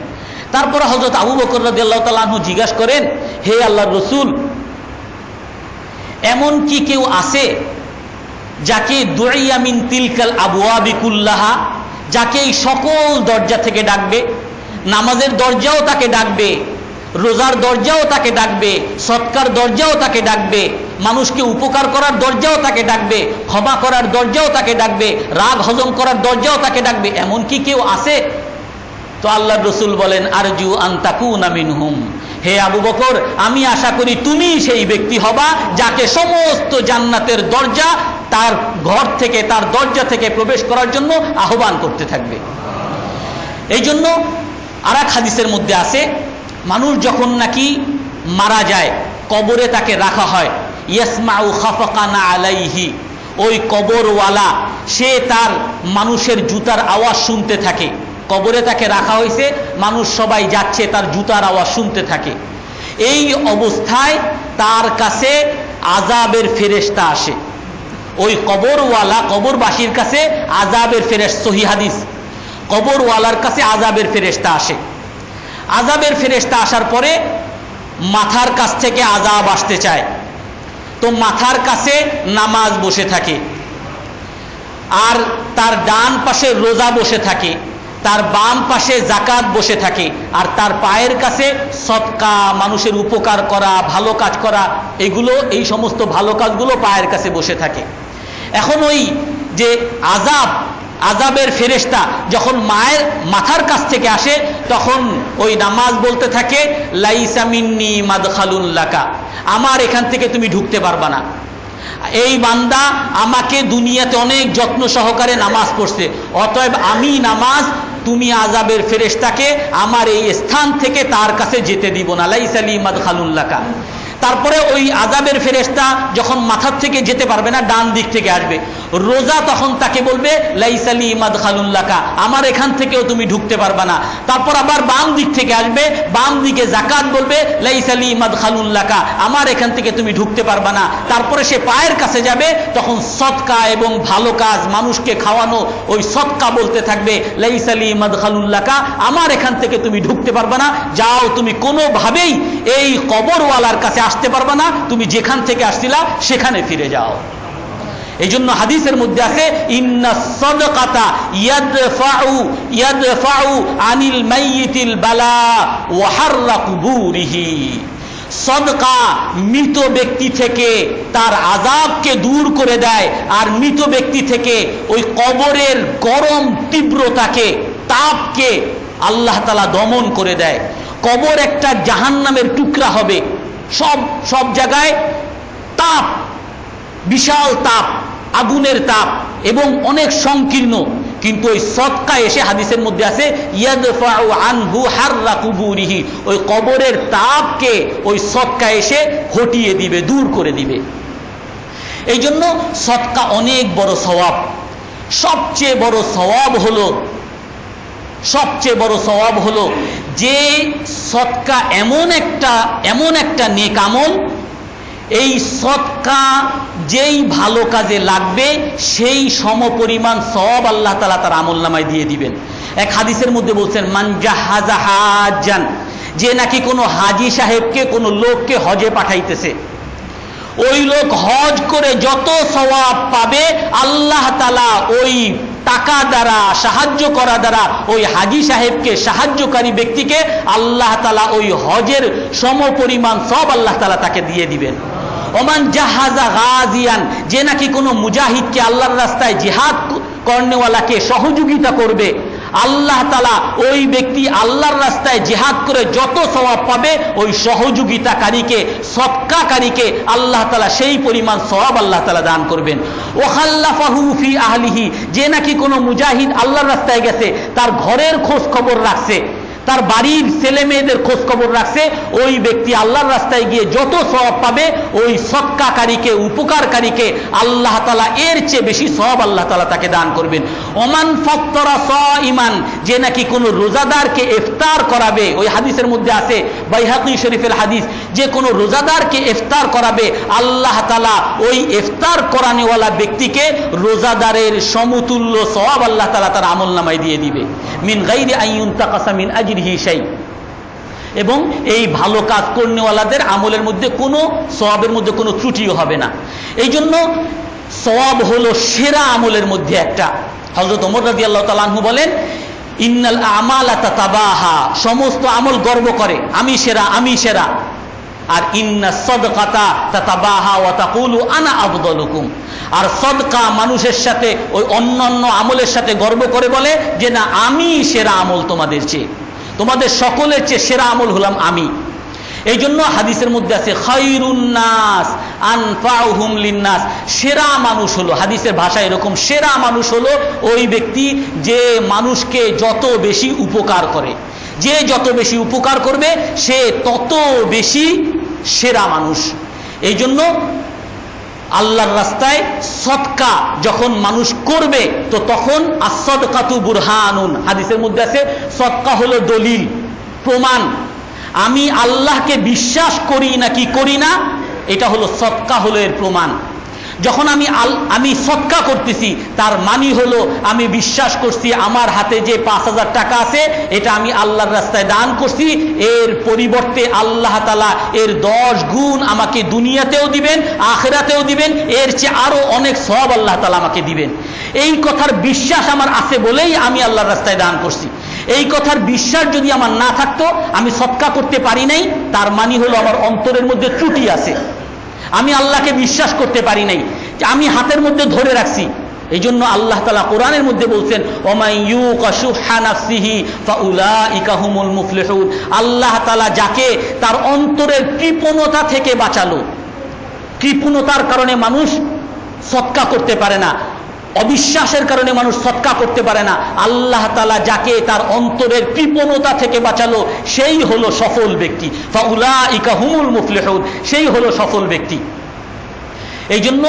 তারপরে হযরত আবু বকর রাদিয়াল্লাহু তাআলা আনহু জিজ্ঞাসা করেন, হে আল্লাহর রাসূল, এমন কি কেউ আছে যাকে দুইয়া মিন তিলকাল আবওয়াবি কুল্লাহা, যাকে এই সকল দরজা থেকে ডাকবে, নামাজের দরজাও তাকে ডাকবে, রোজার দরজাও তাকে ডাকবে, সৎকার দরজাও তাকে ডাকবে, মানুষকে উপকার করার দরজাও তাকে ডাকবে, ক্ষমা করার দরজাও তাকে ডাকবে, রাগ হজম করার দরজাও তাকে ডাকবে, এমন কি কেউ আছে? তো আল্লাহর রাসূল বলেন, আরজু আন তাকুনা মিনহুম, হে আবু বকর আমি আশা করি তুমি সেই ব্যক্তি হবা যাকে সমস্ত জান্নাতের দরজা তার ঘর থেকে, তার দরজা থেকে প্রবেশ করার জন্য আহ্বান করতে থাকবে। এই জন্য আর এক হাদিসের মধ্যে আছে, মানুষ যখন নাকি মারা যায় কবরে তাকে রাখা হয়, ইয়াসমাউ খাফাকানা আলাইহি, ওই কবরওয়ালা সে তার মানুষের জুতার আওয়াজ শুনতে থাকে। কবরে তাকে রাখা হয়েছে, মানুষ সবাই যাচ্ছে, তার জুতার আওয়াজ শুনতে থাকে। এই অবস্থায় তার কাছে আযাবের ফেরেশতা আসে, ওই কবরওয়ালা, কবরবাসীর কাছে আযাবের ফেরেশতা, সহিহ হাদিস, কবরওয়ালার কাছে আযাবের ফেরেশতা আসে। আযাবের ফেরেশতা আসার পরে মাথার কাছ থেকে আযাব আসতে চায়, তো মাথার কাছে নামাজ বসে থাকে, আর তার ডান পাশে রোজা বসে থাকে, তার বাম পাশে যাকাত বসে থাকে, আর তার পায়ের কাছে সদকা, মানুষের উপকার করা, ভালো কাজ করা, এগুলো, এই সমস্ত ভালো কাজগুলো পায়ের কাছে বসে থাকে। এখন ওই যে আযাবের ফেরেশতা যখন মায়ের মাথার কাছ থেকে আসে, তখন ওই নামাজ বলতে থাকে, লাইসা মিন্নি মাদখালুন লাকা, আমার এখান থেকে তুমি ঢুকতে পারবা না। এই বান্দা আমাকে দুনিয়াতে অনেক যত্ন সহকারে নামাজ পড়ছে, অতএব আমি নামাজ, তুমি আযাবের ফেরেশতাকে আমার এই স্থান থেকে তার কাছে যেতে দিব না, লাইসা লি মাদখালুন লাকা। তারপরে ওই আযাবের ফেরেশতা যখন মাথার থেকে যেতে পারবে না, ডান দিক থেকে আসবে। রোজা তখন তাকে বলবে, লাইসা লি মাদখালুন লাকা, আমার এখান থেকেও তুমি ঢুকতে পারবে না। তারপর আবার বাম দিক থেকে আসবে, বাম দিকে যাকাত বলবে, লাইসা লি মাদখালুন লাকা, আমার এখান থেকে তুমি ঢুকতে পারবে না। তারপরে সে পায়ের কাছে যাবে, তখন সদকা এবং ভালো কাজ, মানুষকে খাওয়ানো, ওই সদকা বলতে থাকবে, লাইসা লি মাদখালুন লাকা, আমার এখান থেকে তুমি ঢুকতে পারবে না, যাও, তুমি কোনোভাবেই এই কবরওয়ালার কাছে আসতে পারবে না, তুমি যেখান থেকে আসছিলা সেখানে ফিরে যাও। এই জন্য হাদিসের মধ্যে আছে, ইন্নাস সাদকাতা ইয়াদফাউ আনিল মাইয়িতিল বালা ওয়া হাররা কুবুরিহি, সদকা মৃত ব্যক্তি থেকে তার আযাবকে দূর করে দেয়, আর মৃত ব্যক্তি থেকে ওই কবরের গরম তীব্রতাকে, তাপকে আল্লাহ তাআলা দমন করে দেয়। কবর একটা জাহান্নামের টুকরা হবে, সব জায়গায় তাপ, বিশাল তাপ, আগুনের তাপ এবং অনেক সংকীর্ণ, কিন্তু ওই সদকা এসে, হাদিসের মধ্যে আছে, ইয়াদফাউ আনহু হাররা কুবুরিহি, ওই কবরের তাপকে ওই সদকা এসে হটিয়ে দিবে, দূর করে দিবে। এই জন্য সদকা অনেক বড় সওয়াব। সবচেয়ে বড় সওয়াব হলো যে সদকা এমন একটা নেক আমল, এই সদকা যেই ভালো কাজে লাগবে সেই সমপরিমাণ সওয়াব আল্লাহ তাআলা তার আমলনামায় দিয়ে দিবেন। এক হাদিসের মধ্যে বলছেন, মান জাহাজা হাজ্জান, যে নাকি কোনো হাজী সাহেবকে, কোনো লোককে হজে পাঠাইতেছে, ওই লোক হজ করে যত সওয়াব পাবে আল্লাহ তাআলা ওই টাকা দ্বারা, সাহায্য করা দ্বারা ওই হাজী সাহেবকে, সাহায্যকারী ব্যক্তিকে আল্লাহ তাআলা ওই হজের সমপরিমাণ সব আল্লাহ তাআলা তাকে দিয়ে দিবেন। ওমান জাহাজা গাজিয়ান, যে নাকি কোনো মুজাহিদকে, আল্লাহর রাস্তায় জিহাদ করনেওয়ালাকে সহযোগিতা করবে, আল্লাহ তাআলা ওই ব্যক্তি আল্লাহর রাস্তায় জিহাদ করে যত সওয়াব পাবে ওই সহযোগিতাকারীকে, সদকাকারীকে আল্লাহ তাআলা সেই পরিমাণ সওয়াব আল্লাহ তাআলা দান করবেন। ওয়াখাল্লাফাহু ফি আহলিহি, যে নাকি কোনো মুজাহিদ আল্লাহর রাস্তায় গেছে, তার ঘরের খোঁজ খবর রাখছে, তার বাড়ির ছেলে মেয়েদের খোঁজ খবর রাখছে, ওই ব্যক্তি আল্লাহর রাস্তায় গিয়ে যত সওয়াব পাবে ওই সদকাকারীকে, উপকারকারীকে আল্লাহ তাআলা এর চেয়ে বেশি সওয়াব আল্লাহ তাআলা তাকে দান করবেন। ওমান ফাত্তারা সাইমান, যে নাকি কোনো রোজাদারকে ইফতার করাবে, ওই হাদিসের মধ্যে আছে বাইহাকি শরীফের হাদিস, যে কোনো রোজাদারকে ইফতার করাবে আল্লাহ তাআলা ওই ইফতার করানেওয়ালা ব্যক্তিকে রোজাদারের সমতুল্য সওয়াব আল্লাহ তাআলা তার আমলনামায় দিয়ে দিবে, মিন গায়রি আইয়ুন তাকাসা মিন আজরিহি শাই। এবং এই ভালো কাজ করনেওয়ালাদের আমলের মধ্যে কোনো সওয়াবের মধ্যে কোনো ত্রুটিও হবে না। এই জন্য সওয়াব হলো সেরা আমলের মধ্যে একটা। হযরত ওমর রাদিয়াল্লাহু তাআলা আনহু বলেন, ইন্নাল আমালা তাতাবাহা, সমস্ত আমল গর্ব করে আমি সেরা, আমি সেরা। আর ইন্না সাদকাতা তাতাবাহা ওয়া তাকুলু আনা আফদালুকুম, আর সদকা মানুষের সাথে, ওই অন্যান্য আমলের সাথে গর্ব করে বলে যে না, আমি সেরা আমল তোমাদের চেয়ে, তোমাদের সকলের চেয়ে সেরা আমল হলাম আমি। এই জন্য হাদিসের মধ্যে আছে খায়রুন নাস আনফাউহুম লিন্নাস, সেরা মানুষ হলো, হাদিসের ভাষা এরকম, সেরা মানুষ হলো ওই ব্যক্তি যে মানুষকে যত বেশি উপকার করে। যে যত বেশি উপকার করবে সে তত বেশি সেরা মানুষ। এই জন্য আল্লাহর রাস্তায় সদকা যখন মানুষ করবে তো তখন as-সাদকাতু বুরহানুন, হাদিসের মধ্যে আছে সদকা হলো দলিল, প্রমাণ। আমি আল্লাহকে বিশ্বাস করি নাকি করি না, এটা হলো সদকা, হলো এর প্রমাণ। যখন আমি সদকা করতেছি তার মানে হলো আমি বিশ্বাস করছি আমার হাতে যে 5,000 টাকা আছে এটা আমি আল্লাহর রাস্তায় দান করছি, এর পরিবর্তে আল্লাহ তাআলা এর 10 গুণ আমাকে দুনিয়াতেও দিবেন, আখিরাতেও দিবেন, এর চেয়ে আরো অনেক সওয়াব আল্লাহ তাআলা আমাকে দিবেন। এই কথার বিশ্বাস আমার আছে বলেই আমি আল্লাহর রাস্তায় দান করছি। এই কথার বিশ্বাস যদি আমার না থাকতো, আমি সদকা করতে পারি নাই, তার মানে হলো আমার অন্তরের মধ্যে ত্রুটি আছে, আমি আল্লাহকে বিশ্বাস করতে পারি নাই, আমি হাতের মধ্যে ধরে রাখছি। এই জন্য আল্লাহ তাআলা কোরআনের মধ্যে বলছেন ওমান ইউকা শুহা নাফসিহি ফাউলাইকা হুমুল মুফলিহুন, আল্লাহ তাআলা যাকে তার অন্তরের কৃপণতা থেকে বাঁচালো, কৃপণতার কারণে মানুষ সদকা করতে পারে না, অবিশ্বাসের কারণে মানুষ সদকা করতে পারে না, আল্লাহ তাআলা যাকে তার অন্তরের কৃপণতা থেকে বাঁচালো সেই হলো সফল ব্যক্তি। ফাউলাইকা হুমুল মুফলিহুন, সেই হলো সফল ব্যক্তি। এই জন্য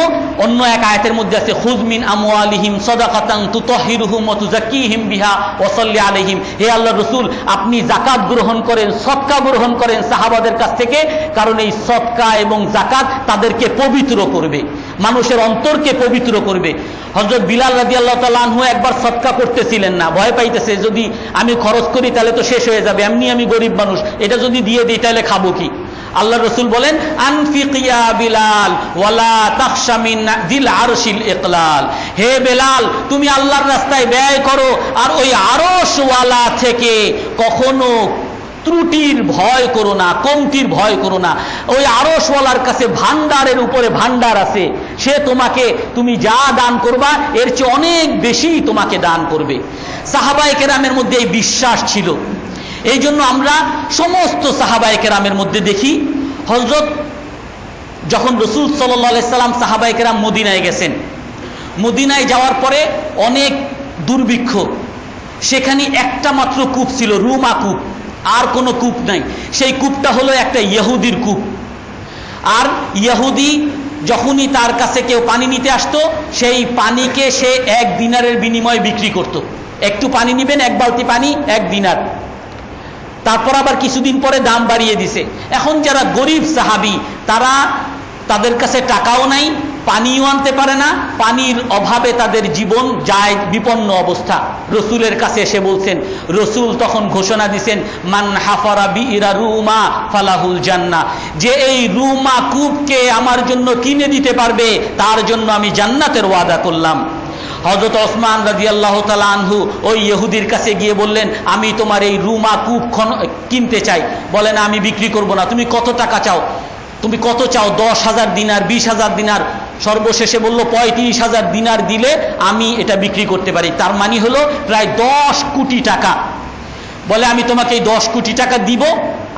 অন্য এক আয়াতের মধ্যে আছে খুয মিন আমওয়ালিহিম সাদাকাতান তুতাহহিরুহুম ওয়া তুযাক্কিহিম বিহা ওয়া সাল্লি আলাইহিম, হে আল্লাহর রাসূল আপনি যাকাত গ্রহণ করেন, সদকা গ্রহণ করেন সাহাবাদের কাছ থেকে, কারণ এই সদকা এবং যাকাত তাদেরকে পবিত্র করবে, মানুষের অন্তরকে পবিত্র করবে। হযরত বিলাল রাদিয়াল্লাহু তাআলা আনহু একবার সদকা করতেছিলেন না, ভয় পাইতেছে যদি আমি খরচ করি তাহলে তো শেষ হয়ে যাবে, এমনি আমি গরিব মানুষ, এটা যদি দিয়ে দিই তাহলে খাবো কি। আল্লাহ রাসূল বলেন আনফিক ইয়া বিলাল ওয়ালা তাখশা মিন দিল আরশিল ইকলাল, হে বেলাল তুমি আল্লাহর রাস্তায় ব্যয় করো আর ওই আরশওয়ালা থেকে কখনো ত্রুটির ভয় করো না, কমতির ভয় করো না। ওই আরশওয়ালার কাছে ভান্ডারের উপরে ভান্ডার আছে, সে তোমাকে, তুমি যা দান করবা এর চেয়ে অনেক বেশি তোমাকে দান করবে। সাহাবায়ে কেরামের মধ্যে এই বিশ্বাস ছিল। এই জন্য আমরা সমস্ত সাহাবায়ে কেরামের মধ্যে দেখি, হযরত যখন রাসূল সাল্লাল্লাহু আলাইহি সাল্লাম সাহাবায়ে কেরাম মদিনায় গেছেন, মদিনায় যাওয়ার পরে অনেক দুর্ভিক্ষ, সেখানে একটা মাত্র কূপ ছিল, রুমা কূপ, আর কোনো কূপ নাই। সেই কূপটা হলো একটা ইহুদির কূপ। আর ইহুদি যখনই তার কাছে কেউ পানি নিতে আসতো সেই পানিকে সে 1 দিনারের বিনিময়ে বিক্রি করত। একটু পানি নেবেন, 1 বালতি পানি 1 দিনার। তারপর আবার কিছুদিন পরে দাম বাড়িয়ে দিছে। এখন যারা গরিব সাহাবী তাদের কাছে টাকাও নাই, পানিও আনতে পারে না, পানির অভাবে তাদের জীবন যায় বিপন্ন অবস্থা। রসুলের কাছে এসে বলছেন, রসুল তখন ঘোষণা দিছেন, মান হাফারা বিইরা রুমা ফালাহুল জান্নাহ, যে এই রুমা কূপকে আমার জন্য কিনে দিতে পারবে তার জন্য আমি জান্নাতের ওয়াদা করলাম। হযরত ওসমান রাদিয়াল্লাহু তাআলা আনহু ওই ইহুদির কাছে গিয়ে বললেন, আমি তোমার এই রুমা কূপ কিনতে চাই। বলেন, আমি বিক্রি করব না। তুমি কত টাকা চাও? তুমি কত চাও? 10,000 দিনার, 20,000 দিনার। সর্বশেষে বলল 35,000 দিনার দিলে আমি এটা বিক্রি করতে পারি। তার মানে হলো প্রায় 10 কোটি টাকা। বলে, আমি তোমাকে এই 10 কোটি টাকা দিব,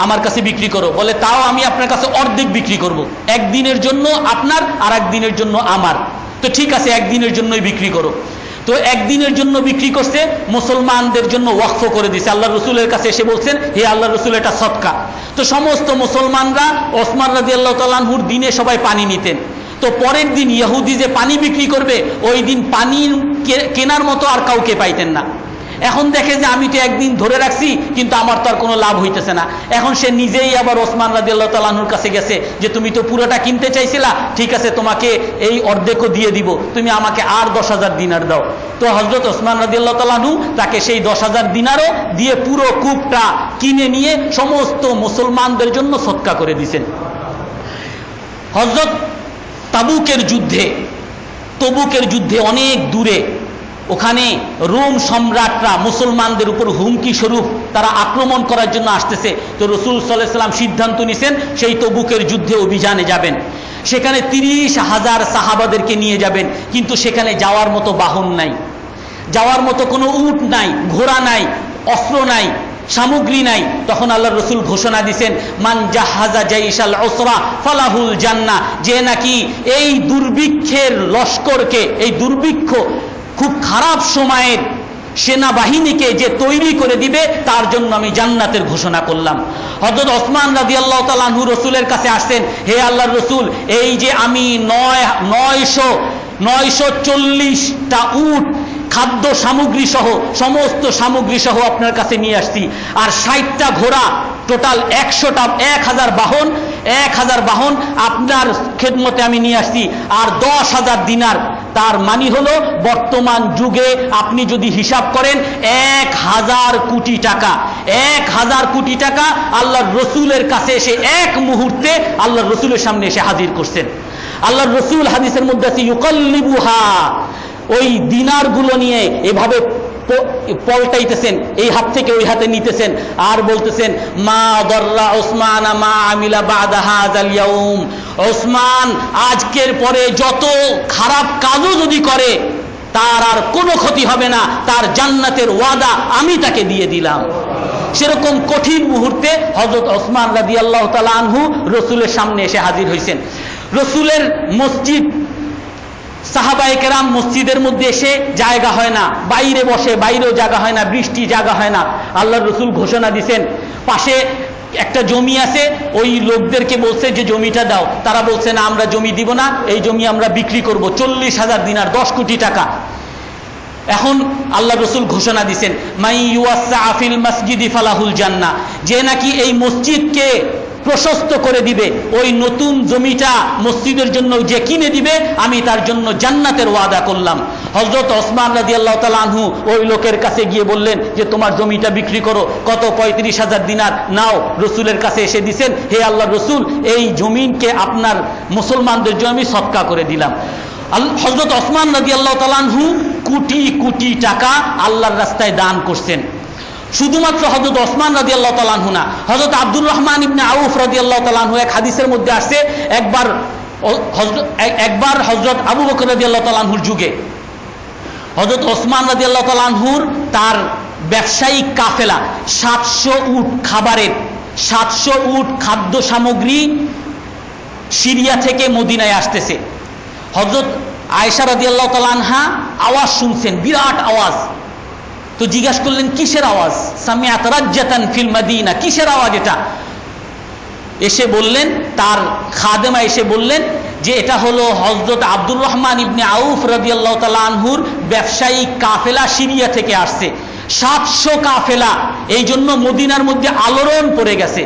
আমার কাছে বিক্রি করো। বলে, তাও আমি আপনার কাছে অর্ধেক বিক্রি করব, একদিনের জন্য আপনার আর একদিনের জন্য আমার। তো ঠিক আছে, একদিনের জন্যই বিক্রি করো। তো একদিনের জন্য বিক্রি করছে, মুসলমানদের জন্য ওয়াকফ করে দিছে। আল্লাহ রসুলের কাছে এসে বলছেন, হে আল্লাহ রসুল, এটা সদকা। তো সমস্ত মুসলমানরা ওসমান রাদিয়াল্লাহু তাআলা আনহুর দিনে সবাই পানি নিতেন। তো পরের দিন ইহুদি যে পানি বিক্রি করবে, ওই দিন পানি কেনার মতো আর কাউকে পাইতেন না। এখন দেখে যে আমি তো একদিন ধরে রাখছি, কিন্তু আমার তো আর কোনো লাভ হইতেছে না। এখন সে নিজেই আবার ওসমান রাদিয়াল্লাহু তাআলা আনহুর কাছে গেছে যে, তুমি তো পুরোটা কিনতে চাইছিলা, ঠিক আছে, তোমাকে এই অর্ধেকও দিয়ে দিব, তুমি আমাকে আর 10,000 দিনার দাও। তো হযরত ওসমান রাদিয়াল্লাহু তাআলা আনহু তাকে সেই 10,000 দিনারও দিয়ে পুরো কূপটা কিনে নিয়ে সমস্ত মুসলমানদের জন্য সদকা করে দিয়েছেন। হযরত তবুকের যুদ্ধে অনেক দূরে, ওখানে রোম সম্রাটরা মুসলমানদের উপর হুমকি স্বরূপ তারা আক্রমণ করার জন্য আসতেছে। তো রাসূল সাল্লাল্লাহু আলাইহি ওয়াসাল্লাম সিদ্ধান্ত নিছেন সেই তবুকের যুদ্ধে অভিযানে যাবেন। সেখানে 30,000 সাহাবাদেরকে নিয়ে যাবেন, কিন্তু সেখানে যাওয়ার মতো বাহন নাই, যাওয়ার মতো কোনো উট নাই, ঘোড়া নাই, অস্ত্র নাই, সামগ্রী নাই। তখন আল্লাহ রসুল ঘোষণা দিছেন, মান জাহাজা জাইশাল উসরা ফালাহুল জান্নাহ, যে নাকি এই দুর্ভিক্ষের লস্করকে, এই দুর্ভিক্ষ খুব খারাপ সময়ের সেনাবাহিনীকে যে তৈরি করে দিবে, তার জন্য আমি জান্নাতের ঘোষণা করলাম। হযরত ওসমান রাদিয়াল্লাহু তাআলা আনহু রসুলের কাছে আসছেন, হে আল্লাহর রসুল, এই যে আমি 940টা উট খাদ্য সামগ্রী সহ, সমস্ত সামগ্রী সহ আপনার কাছে নিয়ে আসছি, আর 60টা ঘোড়া, টোটাল 1000 বাহন আপনার খেদমতে আমি নিয়ে আসছি, আর 10,000 দিনার। তার মানে হলো বর্তমান যুগে আপনি যদি হিসাব করেন 1,000 কোটি টাকা। 1,000 কোটি টাকা আল্লাহর রসুলের কাছে এসে এক মুহূর্তে আল্লাহর রসুলের সামনে এসে হাজির করছেন। আল্লাহর রসুল হাদিসের মধ্যে আছে, ইউকাল্লিবুহা, ওই দিনারগুলো নিয়ে এভাবে পল্টাইতেছেন, এই হাত থেকে ওই হাতে নিতেছেন, আর বলতেছেন, মা দররা ওসমান মা আমিলা বাদা হাযাল ইয়াউম, ওসমান আজকের পরে যত খারাপ কাজও যদি করে তার আর কোনো ক্ষতি হবে না, তার জান্নাতের ওয়াদা আমি তাকে দিয়ে দিলাম। সেরকম কঠিন মুহূর্তে হযরত ওসমান রাদিয়াল্লাহু তাআলা আনহু রসুলের সামনে এসে হাজির হয়েছেন। রসুলের মসজিদ, সাহাবায়ে কেরাম মসজিদের মধ্যে এসে জায়গা হয় না, বাইরে বসে, বাইরেও জায়গা হয় না, বৃষ্টি জায়গা হয় না। আল্লাহর রসুল ঘোষণা দিছেন, পাশে একটা জমি আছে, ওই লোকদেরকে বলছে যে জমিটা দাও। তারা বলছে, না, আমরা জমি দিব না, এই জমি আমরা বিক্রি করব 40,000 দিনার, 10 কোটি টাকা। এখন আল্লাহ রসুল ঘোষণা দিছেন, মাই ইউয়াসসা ফিল মাসজিদি ফালাহুল জান্নাহ, যে নাকি এই মসজিদকে প্রশস্ত করে দিবে, ওই নতুন জমিটা মসজিদের জন্য যে কিনে দিবে, আমি তার জন্য জান্নাতের ওয়াদা করলাম। হযরত ওসমান রাদিয়াল্লাহু তাআলা আনহু ওই লোকের কাছে গিয়ে বললেন যে, তোমার জমিটা বিক্রি করো, কত? 35,000 দিনার নাও। রসুলের কাছে এসে দিছেন, হে আল্লাহর রসুল, এই জমিনকে আপনার মুসলমানদের জন্য আমি সদকা করে দিলাম। হযরত ওসমান রাদিয়াল্লাহু তাআলা আনহু কোটি কোটি টাকা আল্লাহর রাস্তায় দান করছেন। শুধুমাত্র হযরত ওসমান রাদিয়াল্লাহু তাআলা আনহু না, হযরত আব্দুর রহমান ইবনে আউফ রাদিয়াল্লাহু তাআলা আনহু, এক হাদিসের মধ্যে আসছে, একবার হযরত আবু বকর রাদিয়াল্লাহু তাআলা আনহুর যুগে হযরত ওসমান রাদিয়াল্লাহু তাআলা আনহুর তার ব্যবসায়িক কাফেলা 700 উট খাবারের, 700 উট খাদ্য সামগ্রী সিরিয়া থেকে মদিনায় আসতেছে। হযরত আয়েশা রাদিয়াল্লাহু তাআলা আনহা আওয়াজ শুনছেন, বিরাট আওয়াজ। তো জিজ্ঞাসা করলেন, কিসের আওয়াজ? সামিআত রাজ্জাতান ফিল মাদিনা, কিসের আওয়াজ এটা? এসে বললেন, তার খাদেমা এসে বললেন যে এটা হলো হযরত আব্দুর রহমান ইবনে আউফ রাদিয়াল্লাহু তাআলা আনহুর ব্যবসায়িক কাফেলা সিরিয়া থেকে আসছে, 700 কাফেলা, এই জন্য মদিনার মধ্যে আলোড়ন পড়ে গেছে।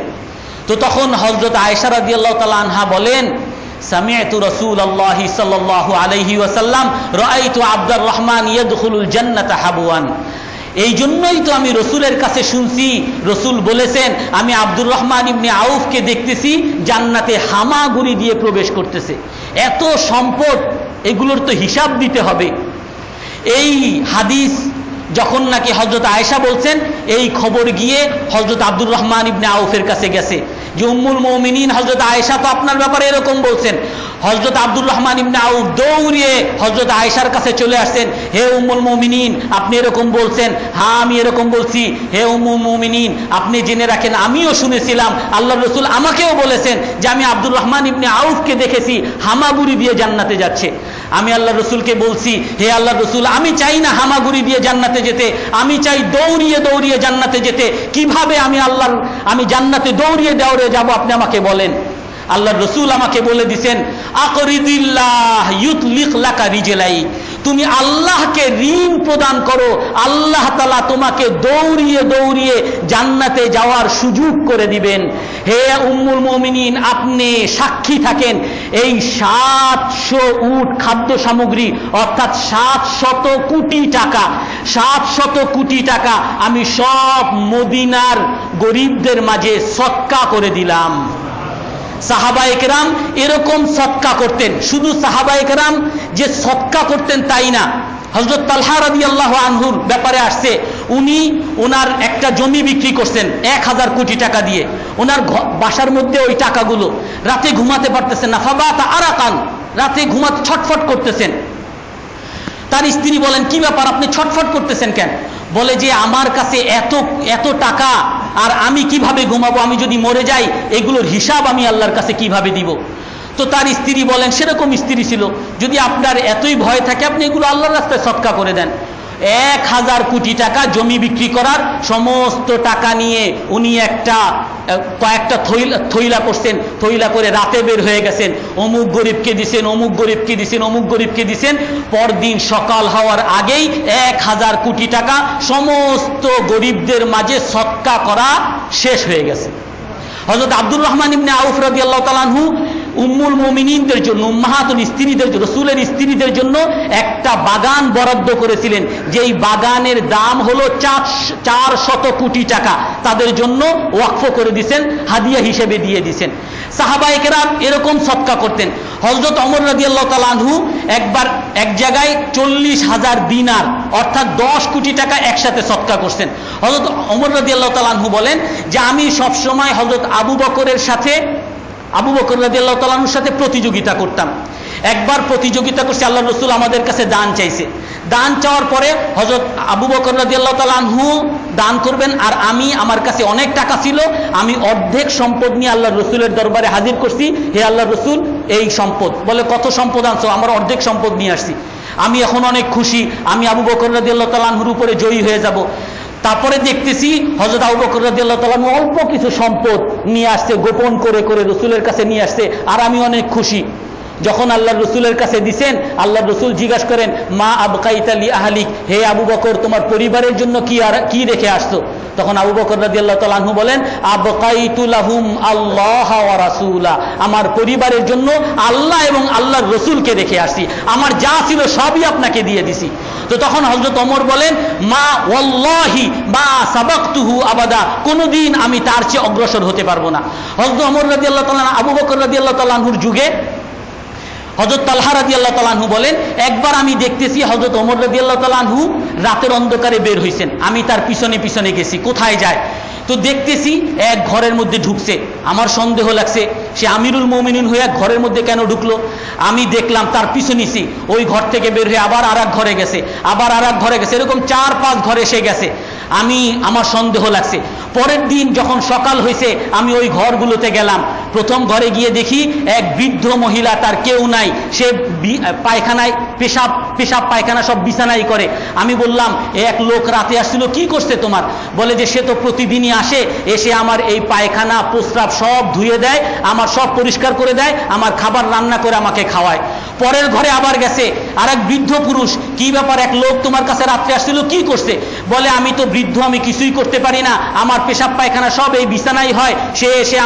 তো তখন হযরত আয়েশা রাদিয়াল্লাহু তাআলা আনহা বলেন, সামি'তু রাসূলুল্লাহি সাল্লাল্লাহু আলাইহি ওয়াসাল্লাম রাআইতু আব্দুর রহমান ইয়াদখুলুল জান্নাতা হাবওয়ান। এই জন্যই তো আমি রসুলের কাছে শুনছি, রসুল বলেছেন আমি আব্দুর রহমান ইবনে আউফকে দেখতেছি জান্নাতে হামাগুড়ি দিয়ে প্রবেশ করতেছে। এত সম্পদ, এগুলোর তো হিসাব দিতে হবে। এই হাদিস যখন নাকি হযরত আয়েশা বলছেন, এই খবর গিয়ে হযরত আব্দুর রহমান ইবনে আউফের কাছে গেছে যে উম্মুল মুমিনিন হযরত আয়েশা তো আপনার ব্যাপারে এরকম বলছেন। হযরত আব্দুর রহমান ইবনে আউফ দৌড়িয়ে হযরত আয়েশার কাছে চলে আসছেন, হে উম্মুল মুমিনিন আপনি এরকম বলছেন? হ্যাঁ আমি এরকম বলছি। হে উম্মুল মুমিনিন আপনি জেনে রাখেন আমিও শুনেছিলাম, আল্লাহর রাসূল আমাকেও বলেছেন যে আমি আব্দুর রহমান ইবনে আউফকে দেখেছি হামাগুড়ি দিয়ে জান্নাতে যাচ্ছে। আমি আল্লাহর রাসূলকে বলছি, হে আল্লাহর রাসূল আমি চাই না হামাগুড়ি দিয়ে জান্নাতে যেতে, আমি চাই দৌড়িয়ে দৌড়িয়ে জান্নাতে যেতে। কিভাবে আমি জান্নাতে দৌড়িয়ে দৌড়িয়ে যাব আপনি আমাকে বলেন। আল্লাহর রাসূল আমাকে বলে দিবেন, আকরিদিল্লাহ ইউতলিক লাকা রিজলাই, তুমি আল্লাহকে ঋণ প্রদান করো, আল্লাহ তাআলা তোমাকে দৌড়িয়ে দৌড়িয়ে জান্নাতে যাওয়ার সুযোগ করে দিবেন। হে উম্মুল মুমিনিন আপনি সাক্ষী থাকেন, এই 700 উট খাদ্য সামগ্রী অর্থাৎ 700 কোটি টাকা, 700 কোটি টাকা আমি সব মদিনার গরিবদের মাঝে সদকা করে দিলাম। সাহাবায়ে কেরাম এরকম সদকা করতেন। শুধু সাহাবায়ে কেরাম যে সদকা করতেন তাই না, হযরত তালহা রাদিয়াল্লাহু আনহুর ব্যাপারে আসছে, উনি ওনার একটা জমি বিক্রি করছেন 1000 কোটি টাকা দিয়ে। ওনার বাসার মধ্যে ওই টাকাগুলো, রাতে ঘুমাতে পারতেছেন না, ফাবাতা আরাকান, রাতে ঘুমাতে ছটফট করতেছেন। তার স্ত্রী বলেন কি ব্যাপার আপনি ছটফট করতেছেন কেন? বলে যে আমার কাছে এত টাকা আর আমি কিভাবে ঘুমাবো, আমি যদি মরে যাই এগুলোর হিসাব আমি আল্লাহর কাছে কিভাবে দিব? তো তার স্ত্রী বলেন, সেরকম স্ত্রী ছিল, যদি আপনার এতই ভয় থাকে আপনি এগুলো আল্লাহর রাস্তায় সদকা করে দেন। 1000 কোটি টাকা জমি বিক্রি করার সমস্ত টাকা নিয়ে উনি কয়েকটা থইলা করছেন, থইলা করে রাতে বের হয়ে গেছেন, অমুক গরিবকে দিছেন, অমুক গরিবকে দিছেন, অমুক গরিবকে দিছেন। পরদিন সকাল হওয়ার আগেই 1000 কোটি টাকা সমস্ত গরিবদের মাঝে সদকা করা শেষ হয়ে গেছে। হযরত আব্দুর রহমান ইবনে আউফ রাদিয়াল্লাহু তাআলা আনহু উম্মুল মুমিনিনদের জন্য, উম্মাহাতুল স্ত্রীদের জন্য, রাসূলের স্ত্রীদের জন্য একটা বাগান বরাদ্দ করেছিলেন, যেই বাগানের দাম হলো 400 কোটি টাকা। তাদের জন্য ওয়াকফ করে দিয়েছেন, হাদিয়া হিসেবে দিয়ে দিয়েছেন। সাহাবায়ে কেরাম এরকম সদকা করতেন। হযরত ওমর রাদিয়াল্লাহু তাআলা আনহু একবার এক জায়গায় 40,000 দিনার অর্থাৎ 10 কোটি টাকা একসাথে সদকা করছেন। হযরত ওমর রাদিয়াল্লাহু তাআলা আনহু বলেন যে আমি সবসময় হযরত আবু বকর রাদিয়াল্লাহু তাআলা আনহুর সাথে প্রতিযোগিতা করতাম। একবার প্রতিযোগিতা করছে, আল্লাহর রাসূল আমাদের কাছে দান চাইছে। দান চাওয়ার পরে হযরত আবু বকর রাদিয়াল্লাহু তাআলা আনহু দান করবেন, আর আমার কাছে অনেক টাকা ছিল, আমি অর্ধেক সম্পদ নিয়ে আল্লাহর রাসূলের দরবারে হাজির করছি। হে আল্লাহর রাসূল এই সম্পদ। বলে কত সম্পদ আনছো? আমরা অর্ধেক সম্পদ নিয়ে আসছি। আমি এখন অনেক খুশি, আমি আবু বকর রাদিয়াল্লাহু তাআলা আনহুর উপরে জয়ী হয়ে যাব। তারপরে দেখতেছি হযরত আবু বকর রাদিয়াল্লাহু তাআলা অল্প কিছু সম্পদ নিয়ে আসছে, গোপন করে করে রাসূলের কাছে নিয়ে আসছে, আর আমি অনেক খুশি। যখন আল্লাহর রাসূলের কাছে দিবেন, আল্লাহর রাসূল জিজ্ঞাসা করেন, মা আবকাইতা লি আহলিক, হে আবু বকর তোমার পরিবারের জন্য কি রেখে আসছো? তখন আবু বকর রাদিয়াল্লাহু তাআলা আনহু বলেন, আবকাইতু লাহুম আল্লাহ ওয়া রাসূলা, আমার পরিবারের জন্য আল্লাহ এবং আল্লাহর রাসূলকে রেখে আসছি, আমার যা ছিল সবই আপনাকে দিয়ে দিছি। তো তখন হযরত ওমর বলেন, মা ওয়াল্লাহি মা সাবাকতুহু আবাদা, কোনদিন আমি তার চেয়ে অগ্রসর হতে পারবো না। হযরত ওমর রাদিয়াল্লাহু তাআলা আবু বকর রাদিয়াল্লাহু তাআলা আনহুর যুগে হযরত তালহা রাদিয়াল্লাহু তাআলা আনহু বলেন, একবার আমি দেখতেছি হযরত ওমর রাদিয়াল্লাহু তাআলা আনহু রাতের অন্ধকারে বের হইছেন, আমি তার পিছনে পিছনে গেছি, কোথায় যায়? তো দেখতেছি এক ঘরের মধ্যে ঢুকছে। আমার সন্দেহ লাগছে সে আমিরুল মুমিনিন হয়ে ঘরের মধ্যে কেন ঢুকলো। আমি দেখলাম তার পিছু নিছি, ওই ঘর থেকে বের হয়ে আবার আর এক ঘরে গেছে, আবার আর এক ঘরে গেছে, এরকম 4-5 ঘরে সে গেছে। আমার সন্দেহ লাগছে। পরের দিন যখন সকাল হয়েছে আমি ওই ঘরগুলোতে গেলাম। প্রথম ঘরে গিয়ে দেখি এক বৃদ্ধ মহিলা, তার কেউ নাই, সে পায়খানায় পেশাব পায়খানা সব বিছানাই করে। আমি বললাম, এক লোক রাতে আসছিল, কি করছে তোমার? বলে যে সে তো প্রতিদিনই আসে, এসে আমার এই পায়খানা প্রস্রাব সব ধুয়ে দেয়, আমার সব পরিষ্কার করে দেয়, আমার খাবার রান্না করে আমাকে খাওয়ায়। পরের ঘরে আবার গেছে আর এক বৃদ্ধ পুরুষ, কি ব্যাপার এক লোক তোমার কাছে রাত্রে আসছিল, কি করছে? বলে আমি তো বৃদ্ধ, আমি কিছুই করতে পারি না, আমার পেশাব পায়খানা সব এই বিছানাই হয়, সে এসে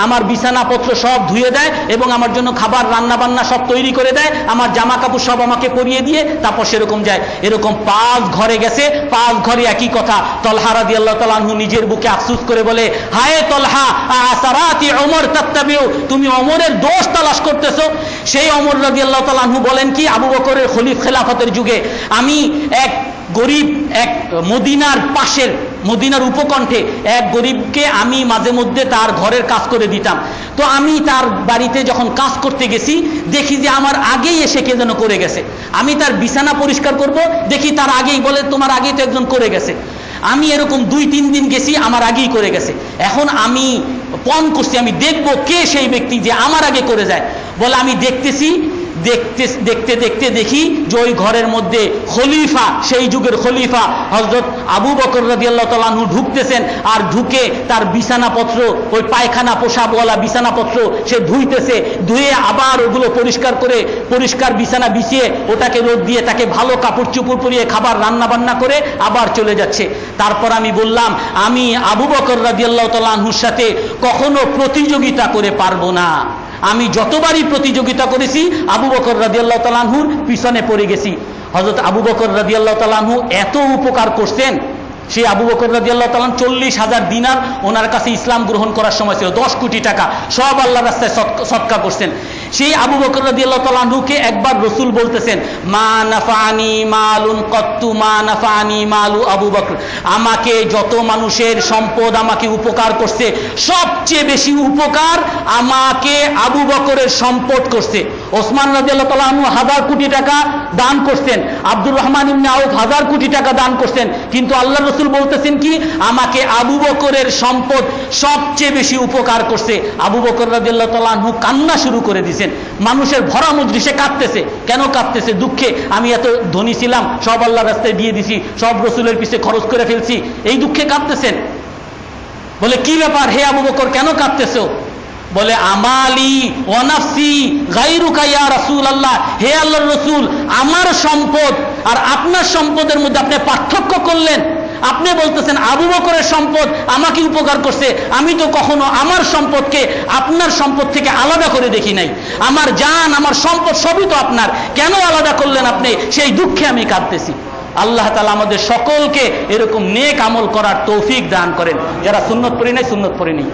আমার বিছানাপত্র সব ধুয়ে দেয় এবং আমার জন্য খাবার রান্না বান্না সব তৈরি করে দেয়, আমার জামা কাপড় সব আমাকে পরিয়ে দিয়ে তারপর সেরকম যায়। এরকম 5 ঘরে গেছে, 5 ঘরে একই কথা। তলহা রাদিয়াল্লাহু তাআলা আনহু নিজের বুকে আফসোস করে বলে, হায় তলহা, আসারাতি ওমর তাত্তাবিউ, তুমি ওমরের দোষ তালাশ করতেছো। সেই ওমর রাদিয়াল্লাহু তাআলা আনহু বলেন কি, আবু বকরের খেলাফতের যুগে আমি এক গরিব, এক মদিনার পাশের, মদিনার উপকণ্ঠে এক গরিবকে আমি মাঝে মধ্যে তার ঘরের কাজ করে দিতাম। তো আমি তার বাড়িতে যখন কাজ করতে গেছি, দেখি যে আমার আগেই এসে কে যেন করে গেছে। আমি তার বিছানা পরিষ্কার করব, দেখি তার আগেই বলে, তোমার আগেই তো একজন করে গেছে। আমি এরকম 2-3 দিন গেছি, আমার আগেই করে গেছে। এখন আমি পণ করছি, আমি দেখব কে সেই ব্যক্তি যে আমার আগে করে যায়। বলে আমি দেখতেছি, দেখতে দেখতে দেখি যে ওই ঘরের মধ্যে খলিফা, সেই যুগের খলিফা হযরত আবু বকর রাদিয়াল্লাহু তাআলা আনহু ঢুকতেছেন, আর ঢুকে তার বিছানাপত্র, ওই পায়খানা পোশাকওয়ালা বিছানাপত্র সে ধুইতেছে, ধুয়ে আবার ওগুলো পরিষ্কার করে পরিষ্কার বিছানা বিছিয়ে ওটাকে রোদ দিয়ে তাকে ভালো কাপড় চোপড় পরিয়ে খাবার রান্না বান্না করে আবার চলে যাচ্ছে। তারপর আমি বললাম, আমি আবু বকর রাদিয়াল্লাহু তাআলা আনহুর সাথে কখনো প্রতিযোগিতা করে পারবো না। আমি যতবারই প্রতিযোগিতা করেছি আবু বকর রাদিয়াল্লাহু তাআলা আনহুর পিছনে পড়ে গেছি। হযরত আবু বকর রাদিয়াল্লাহু তাআলা আনহু এত উপকার করছেন, সেই আবু বকর রাদিয়াল্লাহু তাআলা 40,000 দিনার ওনার কাছে ইসলাম গ্রহণ করার সময় ছিল, 10 কোটি টাকা সব আল্লাহর রাস্তায় সদকা করছেন। সেই আবু বকর রাদিয়াল্লাহু তাআলা আনহুকে একবার রাসূল বলতেছেন, মা নাফানি মালুন কত্তু মা নাফানি মালু আবু বকর, আমাকে যত মানুষের সম্পদ আমাকে উপকার করছে, সবচেয়ে বেশি উপকার আমাকে আবু বকরের সম্পদ করছে। ওসমান রাদিয়াল্লাহু তাআলা আনহু 1000 কোটি টাকা দান করছেন, আব্দুর রহমান ইবনে আউফ 1000 কোটি টাকা দান করছেন, কিন্তু আল্লাহ রাসূল বলতেছেন কি, আমাকে আবু বকরের সম্পদ সবচেয়ে বেশি উপকার করছে। আবু বকর রাদিয়াল্লাহু তাআলা আনহু কান্না শুরু করে দিয়েছেন। মানুষের ভরা মজলিসে কাঁদতেছে। কেন কাঁদতেছে? দুঃখে, আমি এত ধনী ছিলাম, সব আল্লাহর রাস্তায় দিয়ে দিছি, সব রাসূলের পিছে খরচ করে ফেলছি, এই দুঃখে কাঁদতেছেন। বলে কি ব্যাপার হে আবু বকর, কেন কাঁদতেছো? বলে আমালি ওয়া নাফসি গায়রুকা ইয়া রাসূলুল্লাহ, হে আল্লাহর রাসূল, আমার সম্পদ আর আপনার সম্পদের মধ্যে আপনি পার্থক্য করলেন। আপনি বলতেছেন আবু বকরের সম্পদ আমাকে উপকার করছে, আমি তো কখনো আমার সম্পদকে আপনার সম্পদ থেকে আলাদা করে দেখি নাই। আমার জান, আমার সম্পদ সবই তো আপনার, কেন আলাদা করলেন আপনি? সেই দুঃখে আমি কাঁদতেছি। আল্লাহ তাআলা আমাদের সকলকে এরকম নেক আমল করার তৌফিক দান করেন। যারা সুন্নত পড়ি নাই, সুন্নত পড়ে নেই।